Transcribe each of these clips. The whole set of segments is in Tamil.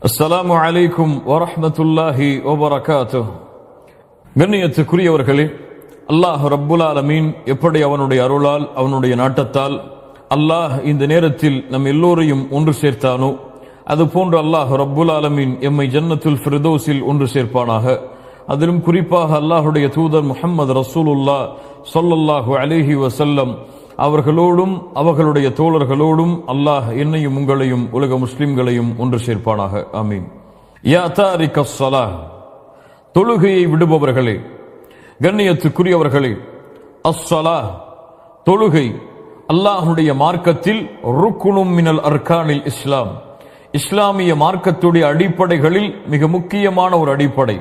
அஸ்ஸலாமு அலைக்கும் வரஹ்மத்துல்லாஹி வபரகாத்துஹ். கண்ணியத்துக்குரியவர்களே, அல்லாஹ் ரப்புல் ஆலமீன் எப்படி அவனுடைய அருளால் அவனுடைய நாட்டத்தால் அல்லாஹ் இந்த நேரத்தில் நம் எல்லோரையும் ஒன்று சேர்த்தானோ அதுபோன்று அல்லாஹ் ரப்புல் ஆலமீன் எம்மை ஜன்னத்துல் ஃபிர்தௌஸில் ஒன்று சேர்ப்பானாக. அதிலும் குறிப்பாக அல்லாஹுடைய தூதர் முஹம்மது ரசூலுல்லாஹ் ஸல்லல்லாஹு அலைஹி வஸல்லம் அவர்களோடும் அவர்களுடைய தோழர்களோடும் அல்லாஹ் என்னையும் உங்களையும் உலக முஸ்லிம்களையும் ஒன்று சேர்ப்பானாக. ஆமீன். யா தாரிகஸ் ஸலாஹ், தொழுகையை விடுபவர்களே, கண்ணியத்துக்குரியவர்களே, அஸ்ஸலாஹ் தொழுகை அல்லாஹுடைய மார்க்கத்தில் ருக்குனும் மினல் அர்கானில் இஸ்லாம், இஸ்லாமிய மார்க்கத்துடைய அடிப்படைகளில் மிக முக்கியமான ஒரு அடிப்படை.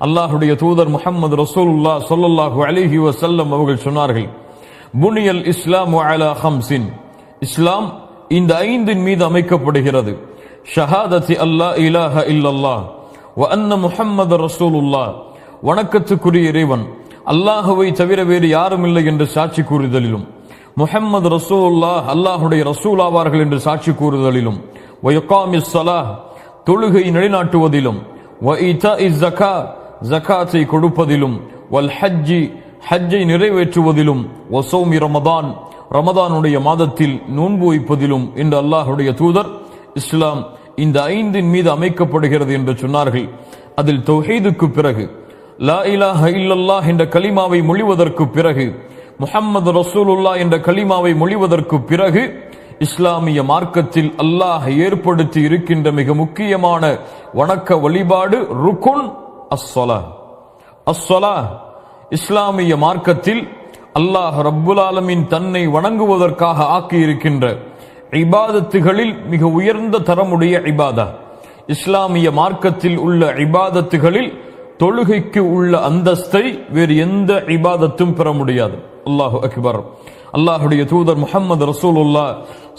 அல்லாஹுடைய தூதர் முஹம்மது ரசூலுல்லாஹ் ஸல்லல்லாஹு அலைஹி வஸல்லம் அவர்கள் சொன்னார்கள், புனியல் இஸ்லாமு அலா ஹம்ஸின், இஸ்லாம் இந்த ஐந்தின் மீது அமைக்கப்படுகிறது. ஷஹாதத்தி அல்லாஹ் இலாஹ இல்லல்லாஹ் வ அன்ன முஹம்மது ரசூலுல்லாஹ், வணக்கத்துக்குரிய இறைவன் அல்லாஹுவை தவிர வேறு யாரும் இல்லை என்று சாட்சி கூறுதலிலும், முஹம்மது ரசூலுல்லாஹ் அல்லாஹுடைய ரசூல் ஆவார்கள் என்று சாட்சி கூறுதலிலும், வ இகாமிஸ் ஸலாஹ் தொழுகை நிலைநாட்டுவதிலும், வ ஈதாஇஸ் ஸகா ஜகாத்தை கொடுப்பதிலும், வல் ஹஜ்ஜி ஹஜ்ஜை நிறைவேற்றுவதிலும், வசௌமி ரமதான் ரமதானுடைய மாதத்தில் நோன்பு வைப்பதிலும் என்று அல்லாஹுடைய தூதர் இஸ்லாம் இந்த ஐந்தின் மீது அமைக்கப்படுகிறது என்று சொன்னார்கள். அதில் தௌஹீதுக்கு பிறகு, லா இலாஹ இல்லல்லாஹ் என்ற கலிமாவை மொழிவதற்கு பிறகு, முஹம்மது ரசூலுல்லாஹ் என்ற கலிமாவை மொழிவதற்கு பிறகு, இஸ்லாமிய மார்க்கத்தில் அல்லாஹ் ஏற்படுத்தி இருக்கின்ற மிக முக்கியமான வணக்க வழிபாடு ருக்குன் அஸ்ஸலாஹ். அஸ்ஸலாஹ் இஸ்லாமிய மார்க்கத்தில் அல்லாஹ் ரப்புல் ஆலமீன் தன்னை வணங்குவதற்காக ஆக்கி இருக்கின்ற இபாதத்துகளில் மிக உயர்ந்த தரமுடைய இபாதா. இஸ்லாமிய மார்க்கத்தில் உள்ள இபாதத்துகளில் தொழுகைக்கு உள்ள அந்தஸ்தை வேறு எந்த இபாதத்தும் பெற முடியாது. அல்லாஹு அக்பர். அல்லாஹுடைய தூதர் முஹம்மது ரசூலுல்லாஹ்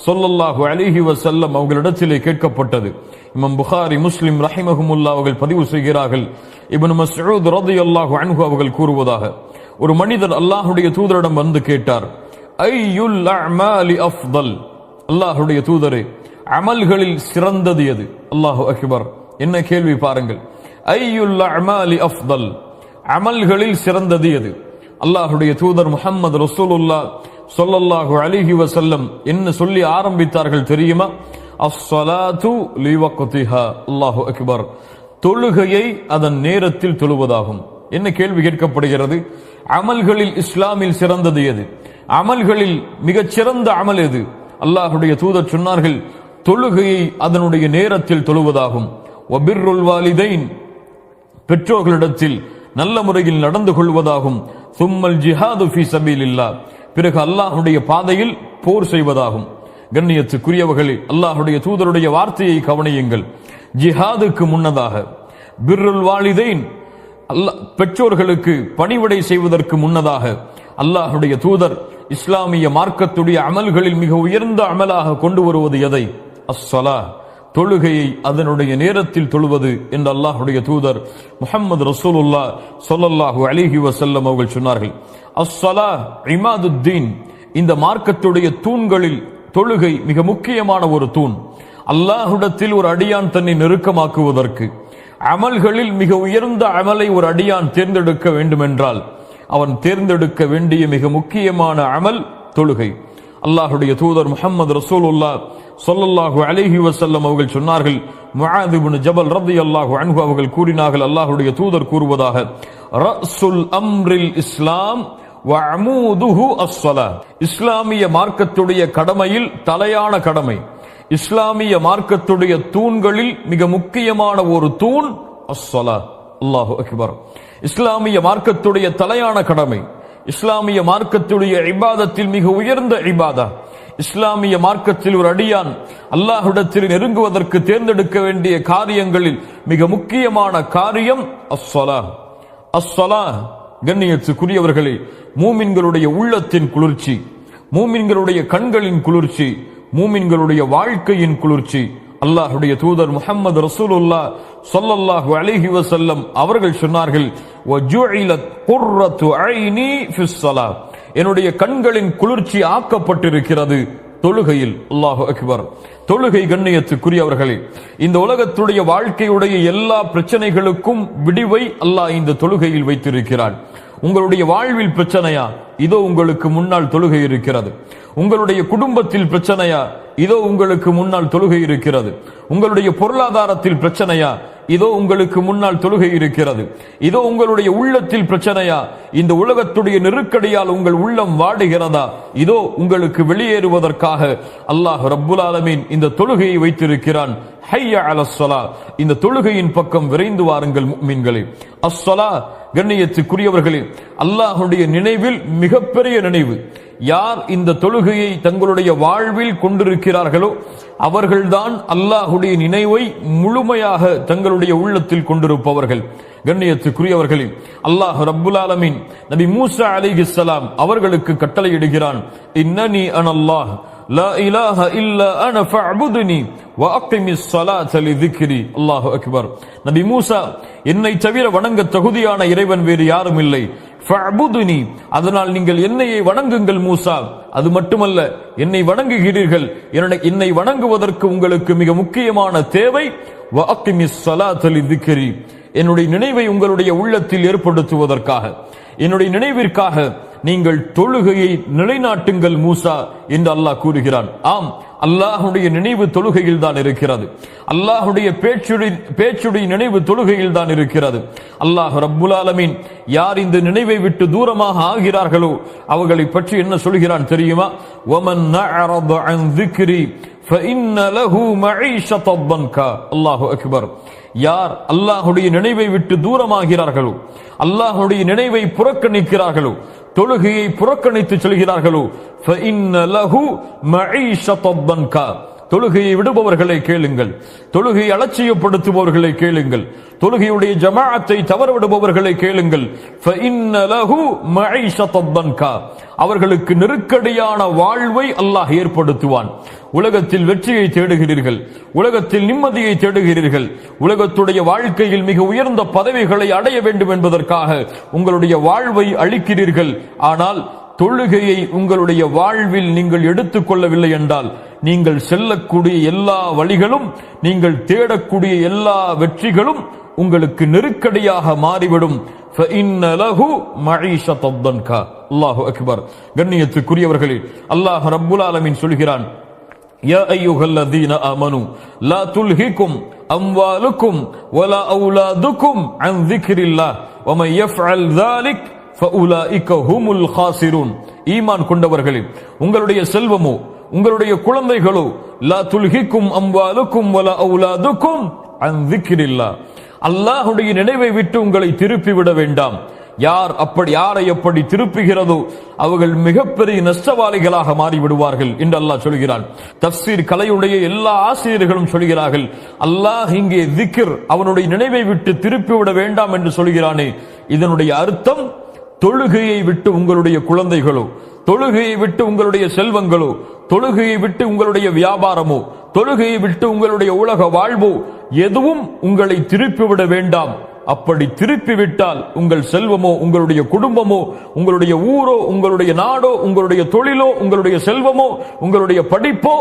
ஸல்லல்லாஹு அலைஹி வஸல்லம் அவர்களிடத்திலே கேட்கப்பட்டது. இமாம் புகாரி, முஸ்லிம் ரஹிமஹுமுல்லாஹ் அவர்கள் பதிவு செய்கிறார்கள். இப்னு மஸ்ஊத் ரலியல்லாஹு அன்ஹு அவர்கள் கூறுவதாக, ஒரு மனிதர் அல்லாஹுடைய தூதரிடம் வந்து கேட்டார், ஐயுல் அஅமாலி அஃதல், அல்லாஹுடைய தூதரே அமல்களில் சிறந்தது எது? அல்லாஹு அக்பர். என்ன கேள்வி பாருங்கள். ஐயுல் அஅமாலி அஃதல், அமல்களில் சிறந்தது எது? அல்லாஹுடைய தூதர் முஹம்மது ரசூலுல்லாஹ் ஸல்லல்லாஹு அலைஹி வஸல்லம் என்ன சொல்லி ஆரம்பித்தார்கள் தெரியுமா? அஸ்ஸலாத்து லிவக்திஹா. அல்லாஹு அக்பர். தொழுகையை அதன் நேரத்தில் தொழுவதாகும். என்ன கேள்வி கேட்கப்படுகிறது? அமல்களில் இஸ்லாமில் சிறந்தது எது? அமல்களில் மிகச் சிறந்த அமல் எது? அல்லாஹுடைய தூதர் சொன்னார்கள், தொழுகையை அதனுடைய நேரத்தில் தொழுவதாகும். வபிர்ருல் வாலிதைன், பெற்றோர்களிடத்தில் நல்ல முறையில் நடந்து கொள்வதாகும். சும்மல் ஜிஹாது ஃபீ சபீலில்லாஹ், பிறகு அல்லாஹுடைய பாதையில் போர் செய்வதாகும். கண்ணியத்துக்குரியவர்களே, அல்லாஹுடைய தூதருடைய வார்த்தையை கவனியுங்கள். ஜிஹாதுக்கு முன்னதாக பிர்ருல் வாலிதைன், பெற்றோர்களுக்கு பணிவிடை செய்வதற்கு முன்னதாக அல்லாஹுடைய தூதர் இஸ்லாமிய மார்க்கத்துடைய அமல்களில் மிக உயர்ந்த அமலாக கொண்டு வருவது எதை? அஸ்ஸலாஹ், தொழுகையை அதனுடைய நேரத்தில் தொழுவது என்று அல்லாஹுடைய தூதர் முஹம்மது ரசூலுல்லாஹ் ஸல்லல்லாஹு அலைஹி வஸல்லம் அவர்கள் சொன்னார்கள். அஸ்ஸலாஹ் இமாதுத்தீன், இந்த மார்க்கத்துடைய தூண்களில் தொழுகை மிக முக்கியமான ஒரு தூண். அல்லாஹ்விடத்தில் ஒரு அடியான் தன்னை நெருக்கமாக்குவதற்கு, அமல்களில் மிக உயர்ந்த அமலை ஒரு அடியான் தேர்ந்தெடுக்க வேண்டுமென்றால் அவன் தேர்ந்தெடுக்க வேண்டிய மிக முக்கியமான அமல் தொழுகை. அல்லாஹுடைய தூதர் முஹம்மது ரசூலுல்லாஹ் ஸல்லல்லாஹு அலைஹி வஸல்லம் அவர்கள் சொன்னார்கள், முஆத் இப்னு ஜபல் ரலியல்லாஹு அன்ஹு அவர்கள் கூறினார்கள், அல்லாஹுடைய தூதர் கூறுவதாக, ரஸுல் அம்ரில் இஸ்லாம் வ அமூதுஹு அஸ்ஸலாஹ், இஸ்லாமிய மார்க்கத்துடைய கடமையில் தலையான கடமை, இஸ்லாமிய மார்க்கத்துடைய தூண்களில் மிக முக்கியமான ஒரு தூண் அஸ்ஸலாஹ். அல்லாஹு அக்பர். இஸ்லாமிய மார்க்கத்துடைய தலையான கடமை, இஸ்லாமிய மார்க்கத்துடைய இபாதத்தில் மிக உயர்ந்த இபாதா. இஸ்லாமிய மார்க்கத்தில் ஒரு அடியான் அல்லாஹ்விடத்தில் நெருங்குவதற்கு தேர்ந்தெடுக்க வேண்டிய காரியங்களில் மிக முக்கியமான காரியம் அஸ்ஸலாஹ். அஸ்ஸலாஹ் கண்ணியத்துக்குரியவர்களே, மூமின்களுடைய உள்ளத்தின் குளிர்ச்சி, மூமின்களுடைய கண்களின் குளிர்ச்சி, மூமின்களுடைய வாழ்க்கையின் குளிர்ச்சி. அல்லாஹுடைய தூதர் முஹம்மது ரசூலுல்லாஹ் ஸல்லல்லாஹு அலைஹி வஸல்லம் அவர்கள் சொன்னார்கள், வஜுஇலத் குர்ரத்து ஐனி ஃபிஸ் ஸலாத், என்னுடைய கண்களின் குளிர்ச்சி ஆக்கப்பட்டிருக்கிறது தொழுகையில். அல்லாஹு அக்பர். தொழுகை கண்ணியத்துக்குரியவர்களே, இந்த உலகத்துடைய வாழ்க்கையுடைய எல்லா பிரச்சனைகளுக்கும் விடிவை அல்லாஹ் இந்த தொழுகையில் வைத்திருக்கிறான். உங்களுடைய வாழ்வில் பிரச்சனையா, இதோ உங்களுக்கு முன்னால் தொழுகை இருக்கிறது. உங்களுடைய குடும்பத்தில் பிரச்சனையா, இதோ உங்களுக்கு முன்னால் தொழுகை இருக்கிறது. உங்களுடைய பொருளாதாரத்தில் பிரச்சனையா, இதோ உங்களுக்கு முன்னால் தொழுகை இருக்கிறது. இதோ உங்களுடைய உள்ளத்தில் பிரச்சனையா, இந்த உலகத்துடைய நெருக்கடியால் உங்கள் உள்ளம் வாடுகிறதா, இதோ உங்களுக்கு வெளியேறுவதற்காக அல்லாஹ் ரப்புல் ஆலமீன் இந்த தொழுகையை வைத்திருக்கிறான். ஹய்ய அலஸ்ஸலா, இந்த தொழுகையின் பக்கம் விரைந்து வாருங்கள் முஃமின்களே. அஸ்ஸலா கண்ணியத்துக்குரியவர்களே, அல்லாஹ்வுடைய நினைவில் மிகப்பெரிய நினைவு. யார் இந்த தொழுகையை தங்களுடைய வாழ்வில் கொண்டிருக்கிறார்களோ அவர்கள்தான் அல்லாஹ்வுடைய நினைவை முழுமையாக தங்களுடைய உள்ளத்தில் கொண்டிருப்பவர்கள். கண்ணியத்துக்குரியவர்களே, அல்லாஹ் ரப்புல் ஆலமீன் நபி மூசா அலைஹிஸ்ஸலாம் அவர்களுக்கு கட்டளையிடுகிறான். இன்னனி அனல்லாஹ் லா இலாஹ இல்லா அன ஃபஅபுதுனி வ அகிமிஸ் ஸலாத லிذிக்ரி. அல்லாஹு அக்பர். நபி மூசா, என்னை தவிர வணங்க தகுதியான இறைவன் வேறு யாரும் இல்லை. ஃபஅபுதுனி, அதனால் நீங்கள் என்னையே வணங்குங்கள் மூசா. அது மட்டுமல்ல, என்னை வணங்குகிறீர்கள், என்னை வணங்குவதற்கு உங்களுக்கு மிக முக்கியமான தேவை வ அகிமிஸ் ஸலாத லிذிக்ரி, என்னுடைய நினைவை உங்களுடைய உள்ளத்தில் ஏற்படுத்துவதற்காக, என்னுடைய நினைவிற்காக நீங்கள் தொழுகையை நிலைநாட்டுங்கள் மூசா என்று அல்லாஹ் கூறுகிறான். ஆம், அல்லாஹுடைய நினைவு தொழுகையில் தான் இருக்கிறது. அல்லாஹுடைய பேச்சுடைய நினைவு தொழுகையில் தான் இருக்கிறது. அல்லாஹ் ரப்புல் ஆலமீன் யார் இந்த நினைவை விட்டு தூரமாக ஆகிறார்களோ அவர்களை பற்றி என்ன சொல்கிறான் தெரியுமா? வமன் நஅரத அன் ذிக்ரி ஃபஇன்ன லஹு மஈஷத்தன் தன்கா. அல்லாஹு அக்பர். யார் அல்லாஹுடைய நினைவை விட்டு தூரமாகிறார்களோ, அல்லாஹுடைய நினைவை புறக்கணிக்கிறார்களோ, தொழுகையை புறக்கணித்து செல்கிறார்களோ, ஃபஇன்ன லஹு மஈஷத்தன் தன்கா. தொழுகையை விடுபவர்களை கேளுங்கள், தொழுகையை அலட்சியப்படுத்துபவர்களை கேளுங்கள், தொழுகையுடைய ஜமாஅத்தை தவறவிடுபவர்களை கேளுங்கள். ஃபஇன்ன லஹு மஈஷத்தன் தன்கா. அவர்களுக்கு நெருக்கடியான வாழ்வை அல்லாஹ் ஏற்படுத்துவான். உலகத்தில் வெற்றியை தேடுகிறீர்கள், உலகத்தில் நிம்மதியை தேடுகிறீர்கள், உலகத்துடைய வாழ்க்கையில் மிக உயர்ந்த பதவிகளை அடைய வேண்டும் என்பதற்காக உங்களுடைய வாழ்வை அளிக்கிறீர்கள். ஆனால் தொழுகையை உங்களுடைய வாழ்வில் நீங்கள் எடுத்துக்கொள்ளவில்லை என்றால் நீங்கள் செல்லக்கூடிய எல்லா வழிகளும், நீங்கள் தேடக்கூடிய எல்லா வெற்றிகளும் உங்களுக்கு நெருக்கடியாக மாறிவிடும். ஃபஇன்ன லஹு மஈஷத்தன் தன்கா. அல்லாஹு அக்பர். கண்ணியத்துக்குரியவர்களே, அல்லாஹ் ரப்புல் ஆலமீன் சொல்கிறான், யா அய்யுஹல்லதீன ஆமனு லா துல்ஹிகும் அம்வாலுக்கும் வலா அவுலாதுக்கும் அன் ذிக்ரில்லாஹ் வமன் யஃஅல் ذلك ஃபஉலாயிக ஹுமுல் காசிரூன். ஈமான் கொண்டவர்களே, உங்களுடைய செல்வமோ உங்களுடைய குழந்தைகளோ, லா துல்ஹிக்கும் அம்வாலுக்கும் வலா அவுலாதுக்கும் அன் ذிக்ரில்லாஹ், அல்லாஹ்வுடைய நினைவை விட்டு உங்களை திருப்பி விட வேண்டாம். யாரை எப்படி திருப்புகிறதோ அவர்கள் மிகப்பெரிய நஷ்டவாளிகளாக மாறிவிடுவார்கள் என்று அல்லாஹ் சொல்கிறான். தஃப்சீர் கலையுடைய எல்லா ஆசிரியர்களும் சொல்கிறார்கள், அல்லாஹ் இங்கே திக்ர், அவனுடைய நினைவை விட்டு திருப்பிவிட வேண்டாம் என்று சொல்கிறானே, இதனுடைய அர்த்தம் தொழுகையை விட்டு உங்களுடைய குழந்தைகளோ, தொழுகையை விட்டு உங்களுடைய செல்வங்களோ, தொழுகையை விட்டு உங்களுடைய வியாபாரமோ, தொழுகையை விட்டு உங்களுடைய உலக வாழ்வோ எதுவும் உங்களை திருப்பிவிட வேண்டாம். அப்படி திருப்பிவிட்டால் உங்கள் செல்வமோ, உங்களுடைய குடும்பமோ, உங்களுடைய ஊரோ, உங்களுடைய நாடோ, உங்களுடைய தொழிலோ, உங்களுடைய செல்வமோ, உங்களுடைய படிப்போ,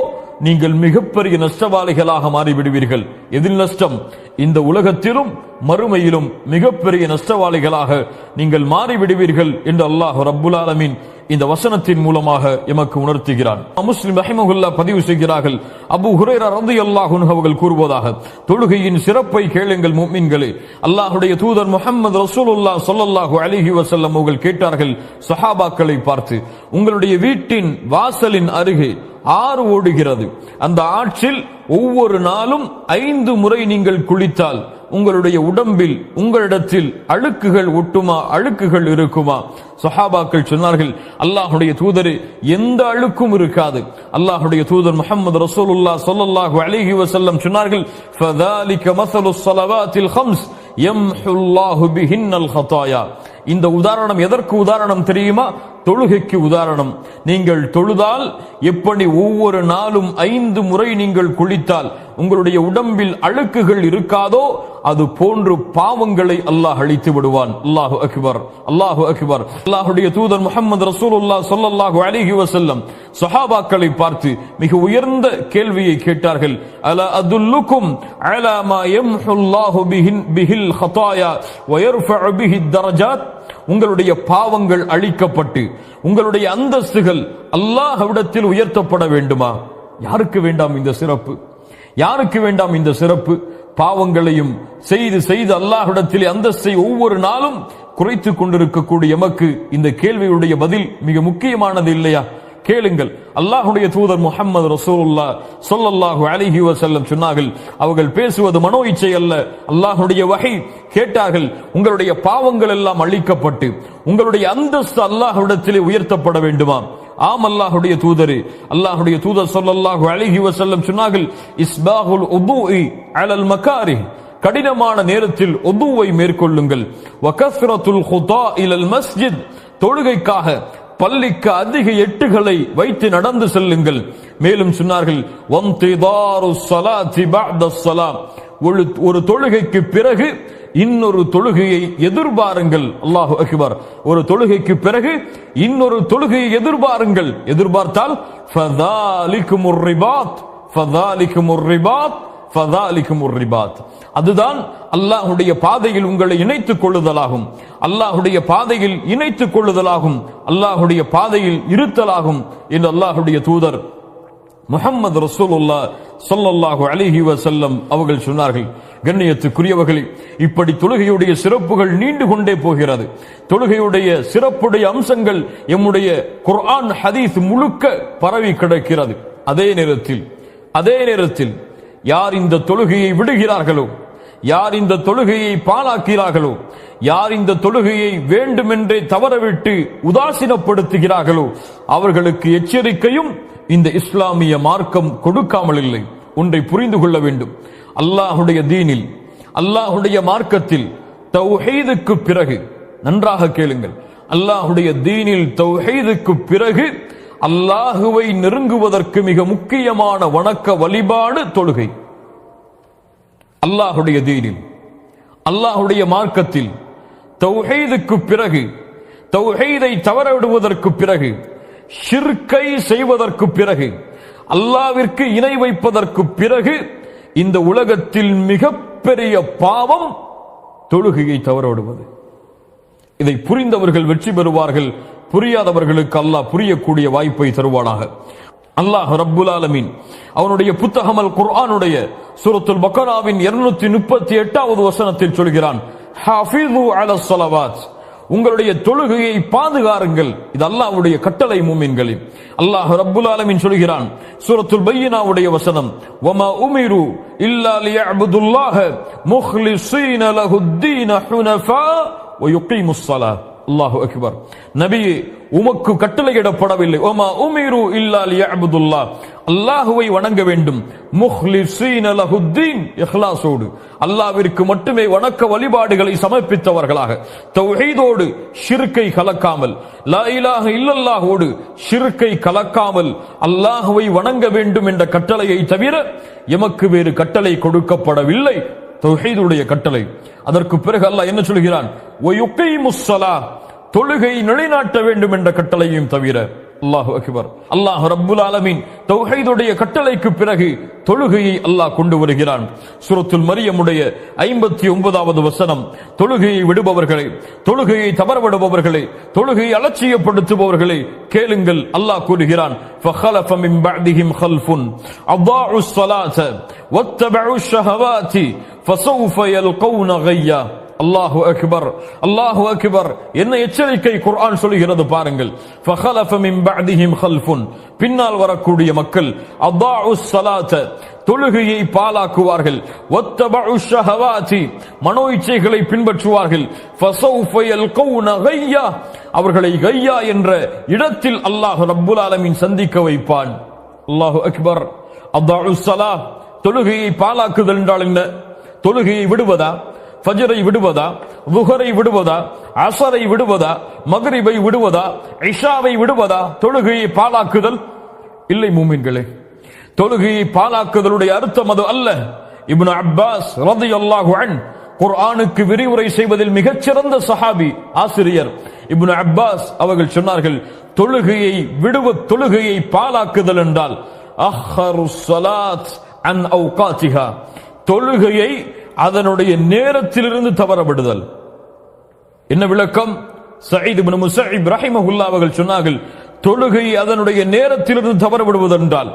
நீங்கள் மிகப்பெரிய நஷ்டவாளிகளாக மாறிவிடுவீர்கள். எதில் நஷ்டம்? இந்த உலகத்திலும் மறுமையிலும் மிகப்பெரிய நஷ்டவாளிகளாக நீங்கள் மாறிவிடுவீர்கள் என்று அல்லாஹ் ரப்புல் ஆலமீன் இந்த வசனத்தின் மூலமாக எமக்கு உணர்த்துகிறான். முஸ்லிம் ரஹிமஹுல்லாஹ் பதிவு செய்கிறார்கள், அபூ ஹுரைரா ரலியல்லாஹு அன்ஹு அவர்கள் கூறுவதாக, தொழுகையின் சிறப்பை கேளுங்கள் முஃமின்களே. அல்லாஹ்வுடைய தூதர் முஹம்மது ரசூலுல்லாஹ் ஸல்லல்லாஹு அலைஹி வஸல்லம் அவர்கள் கேட்டார்கள் சஹாபாக்களை பார்த்து, உங்களுடைய வீட்டின் வாசலின் அருகே ஆறு ஓடுகிறது, அந்த ஆற்றில் ஒவ்வொரு நாளும் 5 முறை நீங்கள் குளித்தால் உங்களுடைய உடம்பில் உங்களிடத்தில் அழுக்குகள் ஒட்டுமா, அழுக்குகள் இருக்குமா? சஹாபாக்கள் சொன்னார்கள், அல்லாஹ்வுடைய தூதரே, எந்த அழுக்கும் இருக்காது. அல்லாஹ்வுடைய தூதர் முஹம்மது ரசூலுல்லாஹ் ஸல்லல்லாஹு அலைஹி வஸல்லம் சொன்னார்கள், ஃபதாலிக மஸலுஸ் ஸலவாத்தில் ஹம்ஸ் யம்ஹுல்லாஹு பிஹின்னல் ஹதாயா. இந்த உதாரணம் எதற்கு உதாரணம் தெரியுமா? தொழுகைக்கு உதாரணம். நீங்கள் தொழுதால் எப்படி ஒவ்வொரு நாளும் 5 முறை நீங்கள் குளித்தால் உங்களுடைய உடம்பில் அழுக்குகள் இருக்காதோ அது போன்று பாவங்களை அல்லாஹ் அழித்து விடுவான். அல்லாஹு அக்பர், அல்லாஹு அக்பர். அல்லாஹ்வுடைய தூதர் முஹம்மது ரசூலுல்லாஹ் ஸல்லல்லாஹு அலைஹி வஸல்லம் சஹாபாக்களை பார்த்து மிக உயர்ந்த கேள்வியை கேட்டார்கள். அலா அதுல்லுக்கும் அலா மா யம்ஹுல்லாஹு பிஹில் ஹதாயா வ யர்ஃபஉ பிஹி தரஜாத். உங்களுடைய பாவங்கள் அழிக்கப்பட்டு உங்களுடைய அந்தஸ்துகள் அல்லாஹ்விடத்தில் உயர்த்தப்பட வேண்டுமா? யாருக்கு வேண்டாம் இந்த சிறப்பு? யாருக்கு வேண்டாம் இந்த சிறப்பு? பாவங்களையும் செய்து செய்து அல்லாஹ்விடத்தில் அந்தஸ்தை ஒவ்வொரு நாளும் குறைத்துக் கொண்டிருக்கக்கூடிய எமக்கு இந்த கேள்வியுடைய பதில் மிக முக்கியமானது இல்லையா? கேளுங்கள். அல்லாஹ்வுடைய தூதர் முஹம்மது ரசூலுல்லாஹ் ஸல்லல்லாஹு அலைஹி வஸல்லம் சொன்னார்கள், அவர்கள் பேசுவது மனோ இச்சை அல்ல, அல்லாஹ்வுடைய வஹி. கேட்டார்கள், உங்களுடைய பாவங்கள் எல்லாம் அழிக்கப்பட்டு உங்களுடைய அந்தஸ்து அல்லாஹ்விடத்திலே உயர்த்தப்பட வேண்டுமா? ஆம் அல்லாஹ்வுடைய தூதரே. அல்லாஹ்வுடைய தூதர் ஸல்லல்லாஹு அலைஹி வஸல்லம் சொன்னார்கள், இஸ்பாகுல் உதுஇ அலல் மகாரிஹ். கடினமான நேரத்தில் உதுவை மேற்கொள்ளுங்கள். வகஸ்ரத்துல் குதா இலல் மஸ்ஜித். தொழுகைக்காக பள்ளிக்கு அதிக எட்டுகளை வைத்து நடந்து செல்லுங்கள். மேலும் சொன்னார்கள், வம்திதாரு ஸலாத்தி பஅத ஸலாம். ஒரு தொழுகைக்கு பிறகு இன்னொரு தொழுகையை எதிர்பாருங்கள். அல்லாஹு அக்பர். ஒரு தொழுகைக்கு பிறகு இன்னொரு தொழுகையை எதிர்பாருங்கள். எதிர்பார்த்தால் ஃபதாலிகுமுர் ரிபாத், ஃபதாலிகுமுர் ரிபாத், ஃபதாலிகுமுர் ரிபாத். அதுதான் அல்லாஹ்வுடைய பாதையில் உங்களை இணைத்துக் கொள்ளுதலாகும். அல்லாஹ்வுடைய பாதையில் இணைத்துக் கொள்ளுதலாகும். அல்லாஹ்வுடைய பாதையில் இருத்தலாகும் என்று அல்லாஹ்வுடைய தூதர் முஹம்மது ரசூலுல்லாஹ் ஸல்லல்லாஹு அலைஹி வஸல்லம் அவர்கள் சொன்னார்கள். கண்ணியத்துக்குரியவர்களே, இப்படி தொழுகையுடைய சிறப்புகள் நீண்டு கொண்டே போகிறது. தொழுகையுடைய சிறப்புடைய அம்சங்கள் எம்முடைய குர்ஆன் ஹதீஸ் முழுக்க பரவி கிடக்கிறது. அதே நேரத்தில் யார் இந்த தொழுகையை விடுகிறார்களோ, யார் இந்த தொழுகையை பாழாக்கிறார்களோ, யார் இந்த தொழுகையை வேண்டுமென்றே தவறவிட்டு உதாசீனப்படுத்துகிறார்களோ அவர்களுக்கு எச்சரிக்கையும் இந்த இஸ்லாமிய மார்க்கம் கொடுக்காமல் இல்லை. ஒன்றை புரிந்து கொள்ள வேண்டும். அல்லாஹ்வுடைய தீனில், அல்லாஹ்வுடைய மார்க்கத்தில் தௌஹீதுக்கு பிறகு, நன்றாக கேளுங்கள், அல்லாஹ்வுடைய தீனில் தௌஹீதுக்கு பிறகு அல்லாஹுவை நெருங்குவதற்கு மிக முக்கியமான வணக்க வழிபாடு தொழுகை. அல்லாஹ்வுடைய தீனில், அல்லாஹ்வுடைய மார்க்கத்தில் தௌஹீதுக்கு பிறகு, தௌஹீதை தவறவிடுவதற்கு பிறகு, ஷிர்கை செய்வதற்கு பிறகு, அல்லாஹ்விற்கு இணை வைப்பதற்கு பிறகு இந்த உலகத்தில் மிகப்பெரிய பாவம் தொழுகையை தவறவிடுவது. இதை புரிந்தவர்கள் வெற்றி பெறுவார்கள். புரியாதவர்களுக்கு அல்லாஹ் புரியக்கூடிய வாய்ப்பை தருவானாக. அல்லாஹ் ரப்புல் ஆலமீன் அவனுடைய புத்தகம் அல் குர்ஆனுடைய சூரத்துல் பக்கராவின் 238வது வசனத்தில் சொல்கிறான், ஹாஃபிது அலஸ் ஸலவாத். உங்களுடைய தொழுகையை பாதுகாருங்கள். இது அல்லாஹ்வுடைய கட்டளை மூமின்களே. அல்லாஹ் ரப்புல் ஆலமீன் சொல்கிறான் சூரத்துல் பையினாவுடைய வசனம், வமா உமிரு இல்லா லியஅபுதுல்லாஹ முக்லிஸீன லஹுத்தீன ஹுனஃபா வ யுகீமுஸ் ஸலாத். அல்லாஹு அக்பர். நபியே, உமக்கு கட்டளையிடப்படவில்லை, வமா உமிரு இல்லா லியஅபுதுல்லாஹ், அல்லாஹுவை வணங்க வேண்டும், முக்லிஸீன லஹுத்தீன், இஹ்லாஸோடு, அல்லாஹ்விற்கு மட்டுமே வணக்க வழிபாடுகளை சமர்ப்பித்தவர்களாக, தௌஹீதோடு ஷிர்கை கலக்காமல், லா இலாஹ இல்லல்லாஹோடு ஷிர்கை கலக்காமல் அல்லாஹுவை வணங்க வேண்டும் என்ற கட்டளையை தவிர எமக்கு வேறு கட்டளை கொடுக்கப்படவில்லை. தௌஹீதுடைய கட்டளை. அதற்கு பிறகு அல்லாஹ் என்ன சொல்கிறான், வயுகீமுஸ் ஸலாத், தொழுகை நிலைநாட்ட வேண்டும் என்ற கட்டளையும் தவிர. அல்லாஹு அக்பர். அல்லாஹ் ரப்புல் ஆலமீன் தௌஹீதுடைய கட்டளைக்கு பிறகு தொழுகையை அல்லாஹ் கொண்டு வருகிறான். சூரத்துல் மரியமுடைய 59வது வசனம், தொழுகையை விடுபவர்களே, தொழுகையை தவறவிடுபவர்களே, தொழுகையை அலட்சியப்படுத்துபவர்களே, கேளுங்கள். அல்லாஹ் கூறுகிறான், ஃபഖலஃப மின் பஅதிஹிம் கல்ஃபுன் அதாஉஸ் ஸலாத வத்தபஉஷ் ஷஹவாதி ஃபஸௌஃப யல்கௌன கய்யா. அல்லாஹு அக்பர், அல்லாஹு அக்பர். என்ன எச்சரிக்கை குர்ஆன் சொல்கிறது பாருங்கள். ஃபഖலஃப மின் பஅதிஹிம் கல்ஃபுன், பின்னால் வரக்கூடிய மக்கள், அதாஉஸ் ஸலாத, தொழுகையை பாலாக்குவார்கள், வத்தபஉஷ் ஷஹவாதி, மனோ இச்சைகளை பின்பற்றுவார்கள், ஃபஸௌஃப யல்கௌன கய்யா, அவர்களை கய்யா என்ற இடத்தில் அல்லாஹ் ரப்புல் ஆலமீன் சந்திக்க வைப்பான். அல்லாஹு அக்பர். அதாஉஸ் ஸலாத், தொழுகையை பாலாக்குதல் என்றால் என்ன? தொழுகையை விடுவதா? ஃபஜ்ரை விடுவதா, லுஹரை விடுவதா, அஸரை விடுவதா, மக்ரிபை விடுவதா, இஷாவை விடுவதா தொழுகையை பாழாக்குதல்? இல்லை மூமின்களே, தொழுகையை பாழாக்குதலுடைய அர்த்தம் அது அல்ல. இப்னு அப்பாஸ் ரலியல்லாஹு அன்ஹு குர்ஆனுக்கு விரிவுரை செய்வதில் மிகச்சிறந்த சஹாபி, ஆசிரியர் இப்னு அப்பாஸ் அவர்கள் சொன்னார்கள், தொழுகையை பாழாக்குதல் என்றால் அஹ்ஹரு ஸலாத் அன் அவ்காத்திஹா, தொழுகையை அதனுடைய நேரத்திலிருந்து தவறவிடுதல். என்ன விளக்கம்? சயீத் இப்னு முஸைப் ரஹிமஹுல்லாஹ் அவர்கள் சொன்னார்கள், தொழுகையை அதனுடைய நேரத்திலிருந்து தவறவிடுவது என்றால்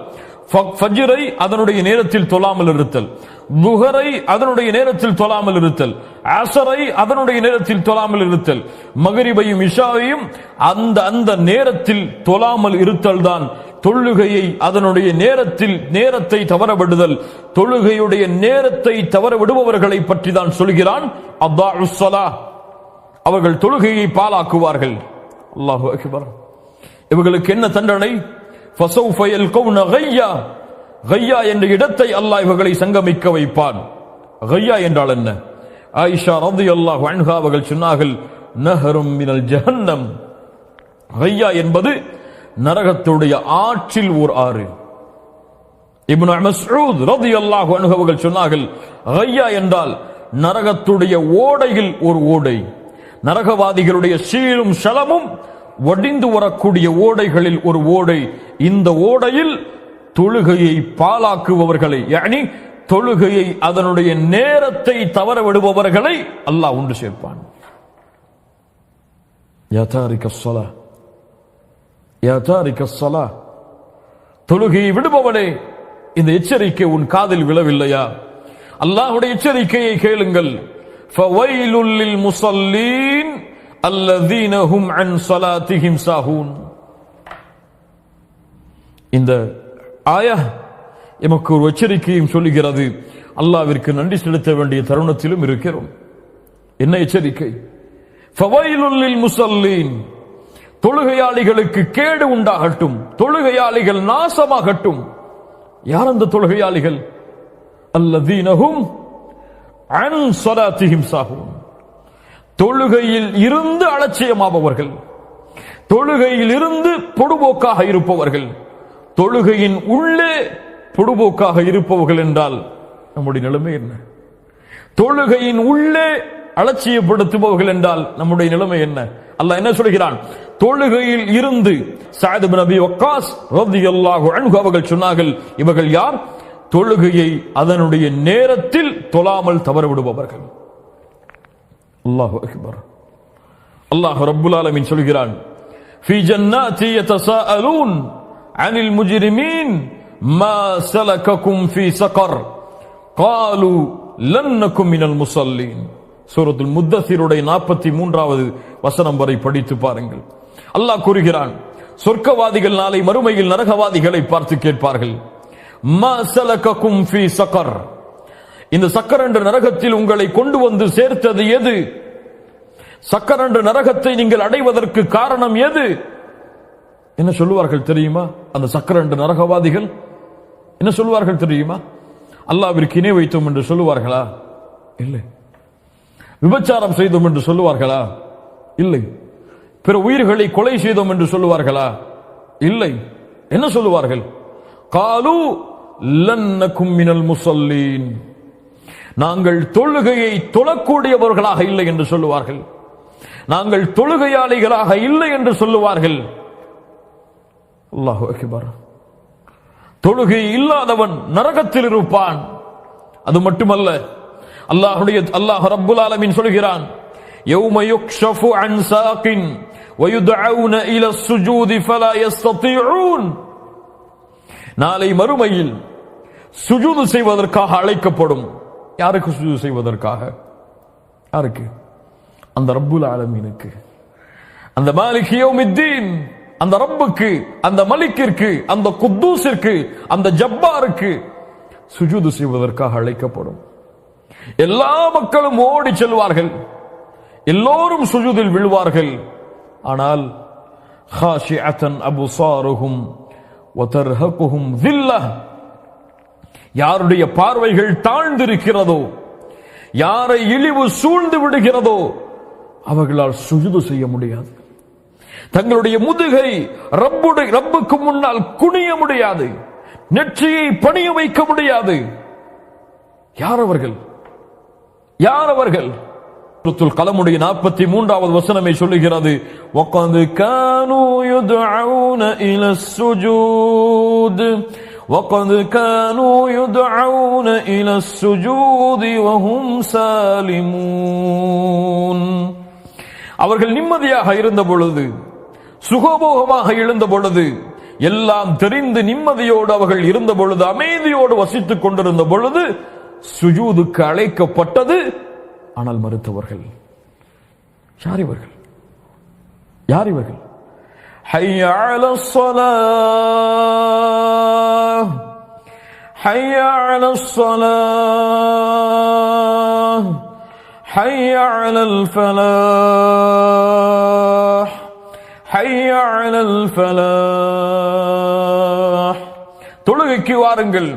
ஃபஜ்ரை அதனுடைய நேரத்தில் தொழாமல் இருத்தல், லுஹரை அதனுடைய நேரத்தில் தொழாமல் இருத்தல், அஸரை அதனுடைய நேரத்தில் தொழாமல் இருத்தல், மக்ரிபையும் இஷாவையும் அந்த நேரத்தில் தொழாமல் இருத்தல் தான் தொழுகையை அதனுடைய நேரத்தை தவறவிடுதல். தொழுகையுடைய நேரத்தை தவறவிடுபவர்களை பற்றி தான் சொல்கிறான், அதாஉஸ் ஸலாஹ், அவர்கள் தொழுகையை பாழாக்குவார்கள். அல்லாஹு அக்பர். இவர்களுக்கு என்ன தண்டனை? ஃபஸௌஃப யல்கௌன கய்யா, கய்யா என்ற இடத்தை அல்லாஹ் இவர்களை சங்கமிக்க வைப்பான். கய்யா என்றால் என்ன? ஆயிஷா ரலியல்லாஹு அன்ஹா அவர்கள் சொன்னார்கள், நஹரும் மினல் ஜஹன்னம். கய்யா என்பது நரகத்துடைய ஆற்றில் ஓர் ஆறு. இப்னு மஸ்ஊத் ரலியல்லாஹு அன்ஹு அவர்கள் சொன்னார்கள், கய்யா என்றால் நரகத்துடைய ஓடையில் ஒரு ஓடை, நரகவாதிகளுடைய சீலும் ஷலமும் வடிந்து வரக்கூடிய ஓடைகளில் ஒரு ஓடை. இந்த ஓடையில் தொழுகையை பாழாக்குபவர்களை, யானி தொழுகையை அதனுடைய நேரத்தை தவற விடுபவர்களை அல்லாஹ் ஒன்று சேர்ப்பான். யா தாரிகஸ் ஸலாஹ், யா தாரிகஸ் ஸலாஹ், தொழுகையை விடுபவனே, இந்த எச்சரிக்கை உன் காதில் விழவில்லையா? அல்லாஹ்வுடைய எச்சரிக்கையை கேளுங்கள். ஃபவைலுல் லில் முஸல்லீன் அல்லதீன ஹும் அன் ஸலாத்திஹிம் சாஹூன். இந்த ஆயா எமக்கு ஒரு எச்சரிக்கையும் சொல்லுகிறது. அல்லாஹ்விற்கு நன்றி செலுத்த வேண்டிய தருணத்திலும் இருக்கிறோம். என்ன எச்சரிக்கை? ஃபவைலுல் லில் முஸல்லீன், தொழுகையாளிகளுக்கு கேடு உண்டாகட்டும், தொழுகையாளிகள் நாசமாகட்டும். யார் அந்த தொழுகையாளிகள்? அல்லதீன ஹும் அன் ஸலாத்திஹிம் சாஹூன், தொழுகையில் இருந்து அலட்சியமாபவர்கள், தொழுகையில் இருந்து பொடுபோக்காக இருப்பவர்கள். தொழுகையின் உள்ளே பொடுபோக்காக இருப்பவர்கள் என்றால் நம்முடைய நிலைமை என்ன? தொழுகையின் உள்ளே அலட்சியப்படுத்துபவர்கள் என்றால் நம்முடைய நிலைமை என்ன? அல்லாஹ் என்ன சொல்கிறான்? தொழுகையில் இருந்து சஅத் இப்னு அபி வக்காஸ் ரலியல்லாஹு அன்ஹு அவர்கள் சொன்னார்கள், இவர்கள் யார்? தொழுகையை அதனுடைய நேரத்தில் தொழாமல் தவறவிடுபவர்கள். அல்லாஹு அக்பர். அல்லாஹ் ரப்புல் ஆலமீன் சொல்கிறான், ஃபீ ஜன்னாத்தி யதசாஅலூன் அனில் முஜ்ரிமீன் மா ஸலககும் ஃபீ ஸகர் காலூ லன் நகும் மினல் முஸல்லீன். சூரத்துல் முத்தஸிருடைய 43வது வசனம் வரை படித்து பாருங்கள். அல்லாஹ் கூறுகிறான், சொர்க்கவாதிகள் நாளை மறுமையில் நரகவாதிகளை பார்த்து கேட்பார்கள், மா ஸலககும் ஃபீ ஸகர், இந்த சக்கர் என்ற நரகத்தில் உங்களை கொண்டு வந்து சேர்த்தது எது? சக்கர் என்ற நரகத்தை நீங்கள் அடைவதற்கு காரணம் எது? என்ன சொல்லுவார்கள் தெரியுமா? அந்த சக்கர் என்ற நரகவாதிகள் என்ன சொல்லுவார்கள் தெரியுமா? அல்லாஹ்விற்கு இணை வைத்தோம் என்று சொல்லுவார்களா? இல்லை. விபச்சாரம் செய்தோம் என்று சொல்லுவார்களா? இல்லை. பிற உயிர்களை கொலை செய்தோம் என்று சொல்லுவார்களா? இல்லை. என்ன சொல்லுவார்கள்? காலு லன் நகும் மினல் முஸல்லீன், நாங்கள் தொழுகையை தொழக்கூடியவர்களாக இல்லை என்று சொல்லுவார்கள். நாங்கள் தொழுகையாளிகளாக இல்லை என்று சொல்லுவார்கள். அல்லாஹு அக்பர். தொழுகை இல்லாதவன் நரகத்தில் இருப்பான். அது மட்டுமல்ல, அல்லாஹ் ரப்புல் ஆலமீன் சொல்கிறான், யௌம யுக்ஷஃபு அன் சாகின் வயுதஊன இலா ஸுஜூதி ஃபலா யஸ்ததீஊன், நாளை மறுமையில் சுஜூது செய்வதற்காக அழைக்கப்படும். யாருக்கு சுஜூது செய்வதற்காக? யாருக்கு? அந்த ரப்புல் ஆலமீனுக்கு, அந்த மாலிக் யௌமித்தீன், அந்த ரப்புக்கு, அந்த மலிக்கிற்கு, அந்த குத்தூஸிற்கு, அந்த ஜப்பாருக்கு சுஜூது செய்வதற்காக அழைக்கப்படும். எல்லா மக்களும் ஓடி செல்வார்கள், எல்லோரும் சுஜூதில் விழுவார்கள். ஆனால் ஹாஷிஅத்தன் அப்சாருஹும் வதர்ஹகுஹும் ذில்லஹ், யாருடைய பார்வைகள் தாழ்ந்திருக்கிறதோ, யாரை இழிவு சூழ்ந்து விடுகிறதோ அவர்களால் சுஜூது செய்ய முடியாது. தங்களுடைய முதுகை ரப்புக்கு முன்னால் குனிய முடியாது. நெற்றியை பணிய வைக்க முடியாது. யார் அவர்கள்? யார் அவர்கள்? சூரத்துல் கலமுடைய 43வது வசனமே சொல்லுகிறது, வகத் கானூ யுதுஊன இலஸ் சுஜூத் வகத் கானூ யுதுஊன இலஸ் சுஜூத் வஹும் சாலிமூன். அவர்கள் நிம்மதியாக இருந்த பொழுது, சுகபோகமாக எழுந்த பொழுது, எல்லாம் தெரிந்து நிம்மதியோடு அவர்கள் இருந்த பொழுது, அமைதியோடு வசித்துக் கொண்டிருந்த பொழுது சுஜூதுக்கு அழைக்கப்பட்டது. ஆனால் மறுத்தவர்கள். யார் இவர்கள்? யார் இவர்கள்? ஹய்ய அலஸ் ஸலாஹ் ஹய்ய அலஸ் ஸலாஹ் ஹய்ய அலல் ஃபலாஹ் ஹய்ய அலல் ஃபலாஹ். தொழுகைக்கு வாருங்கள்,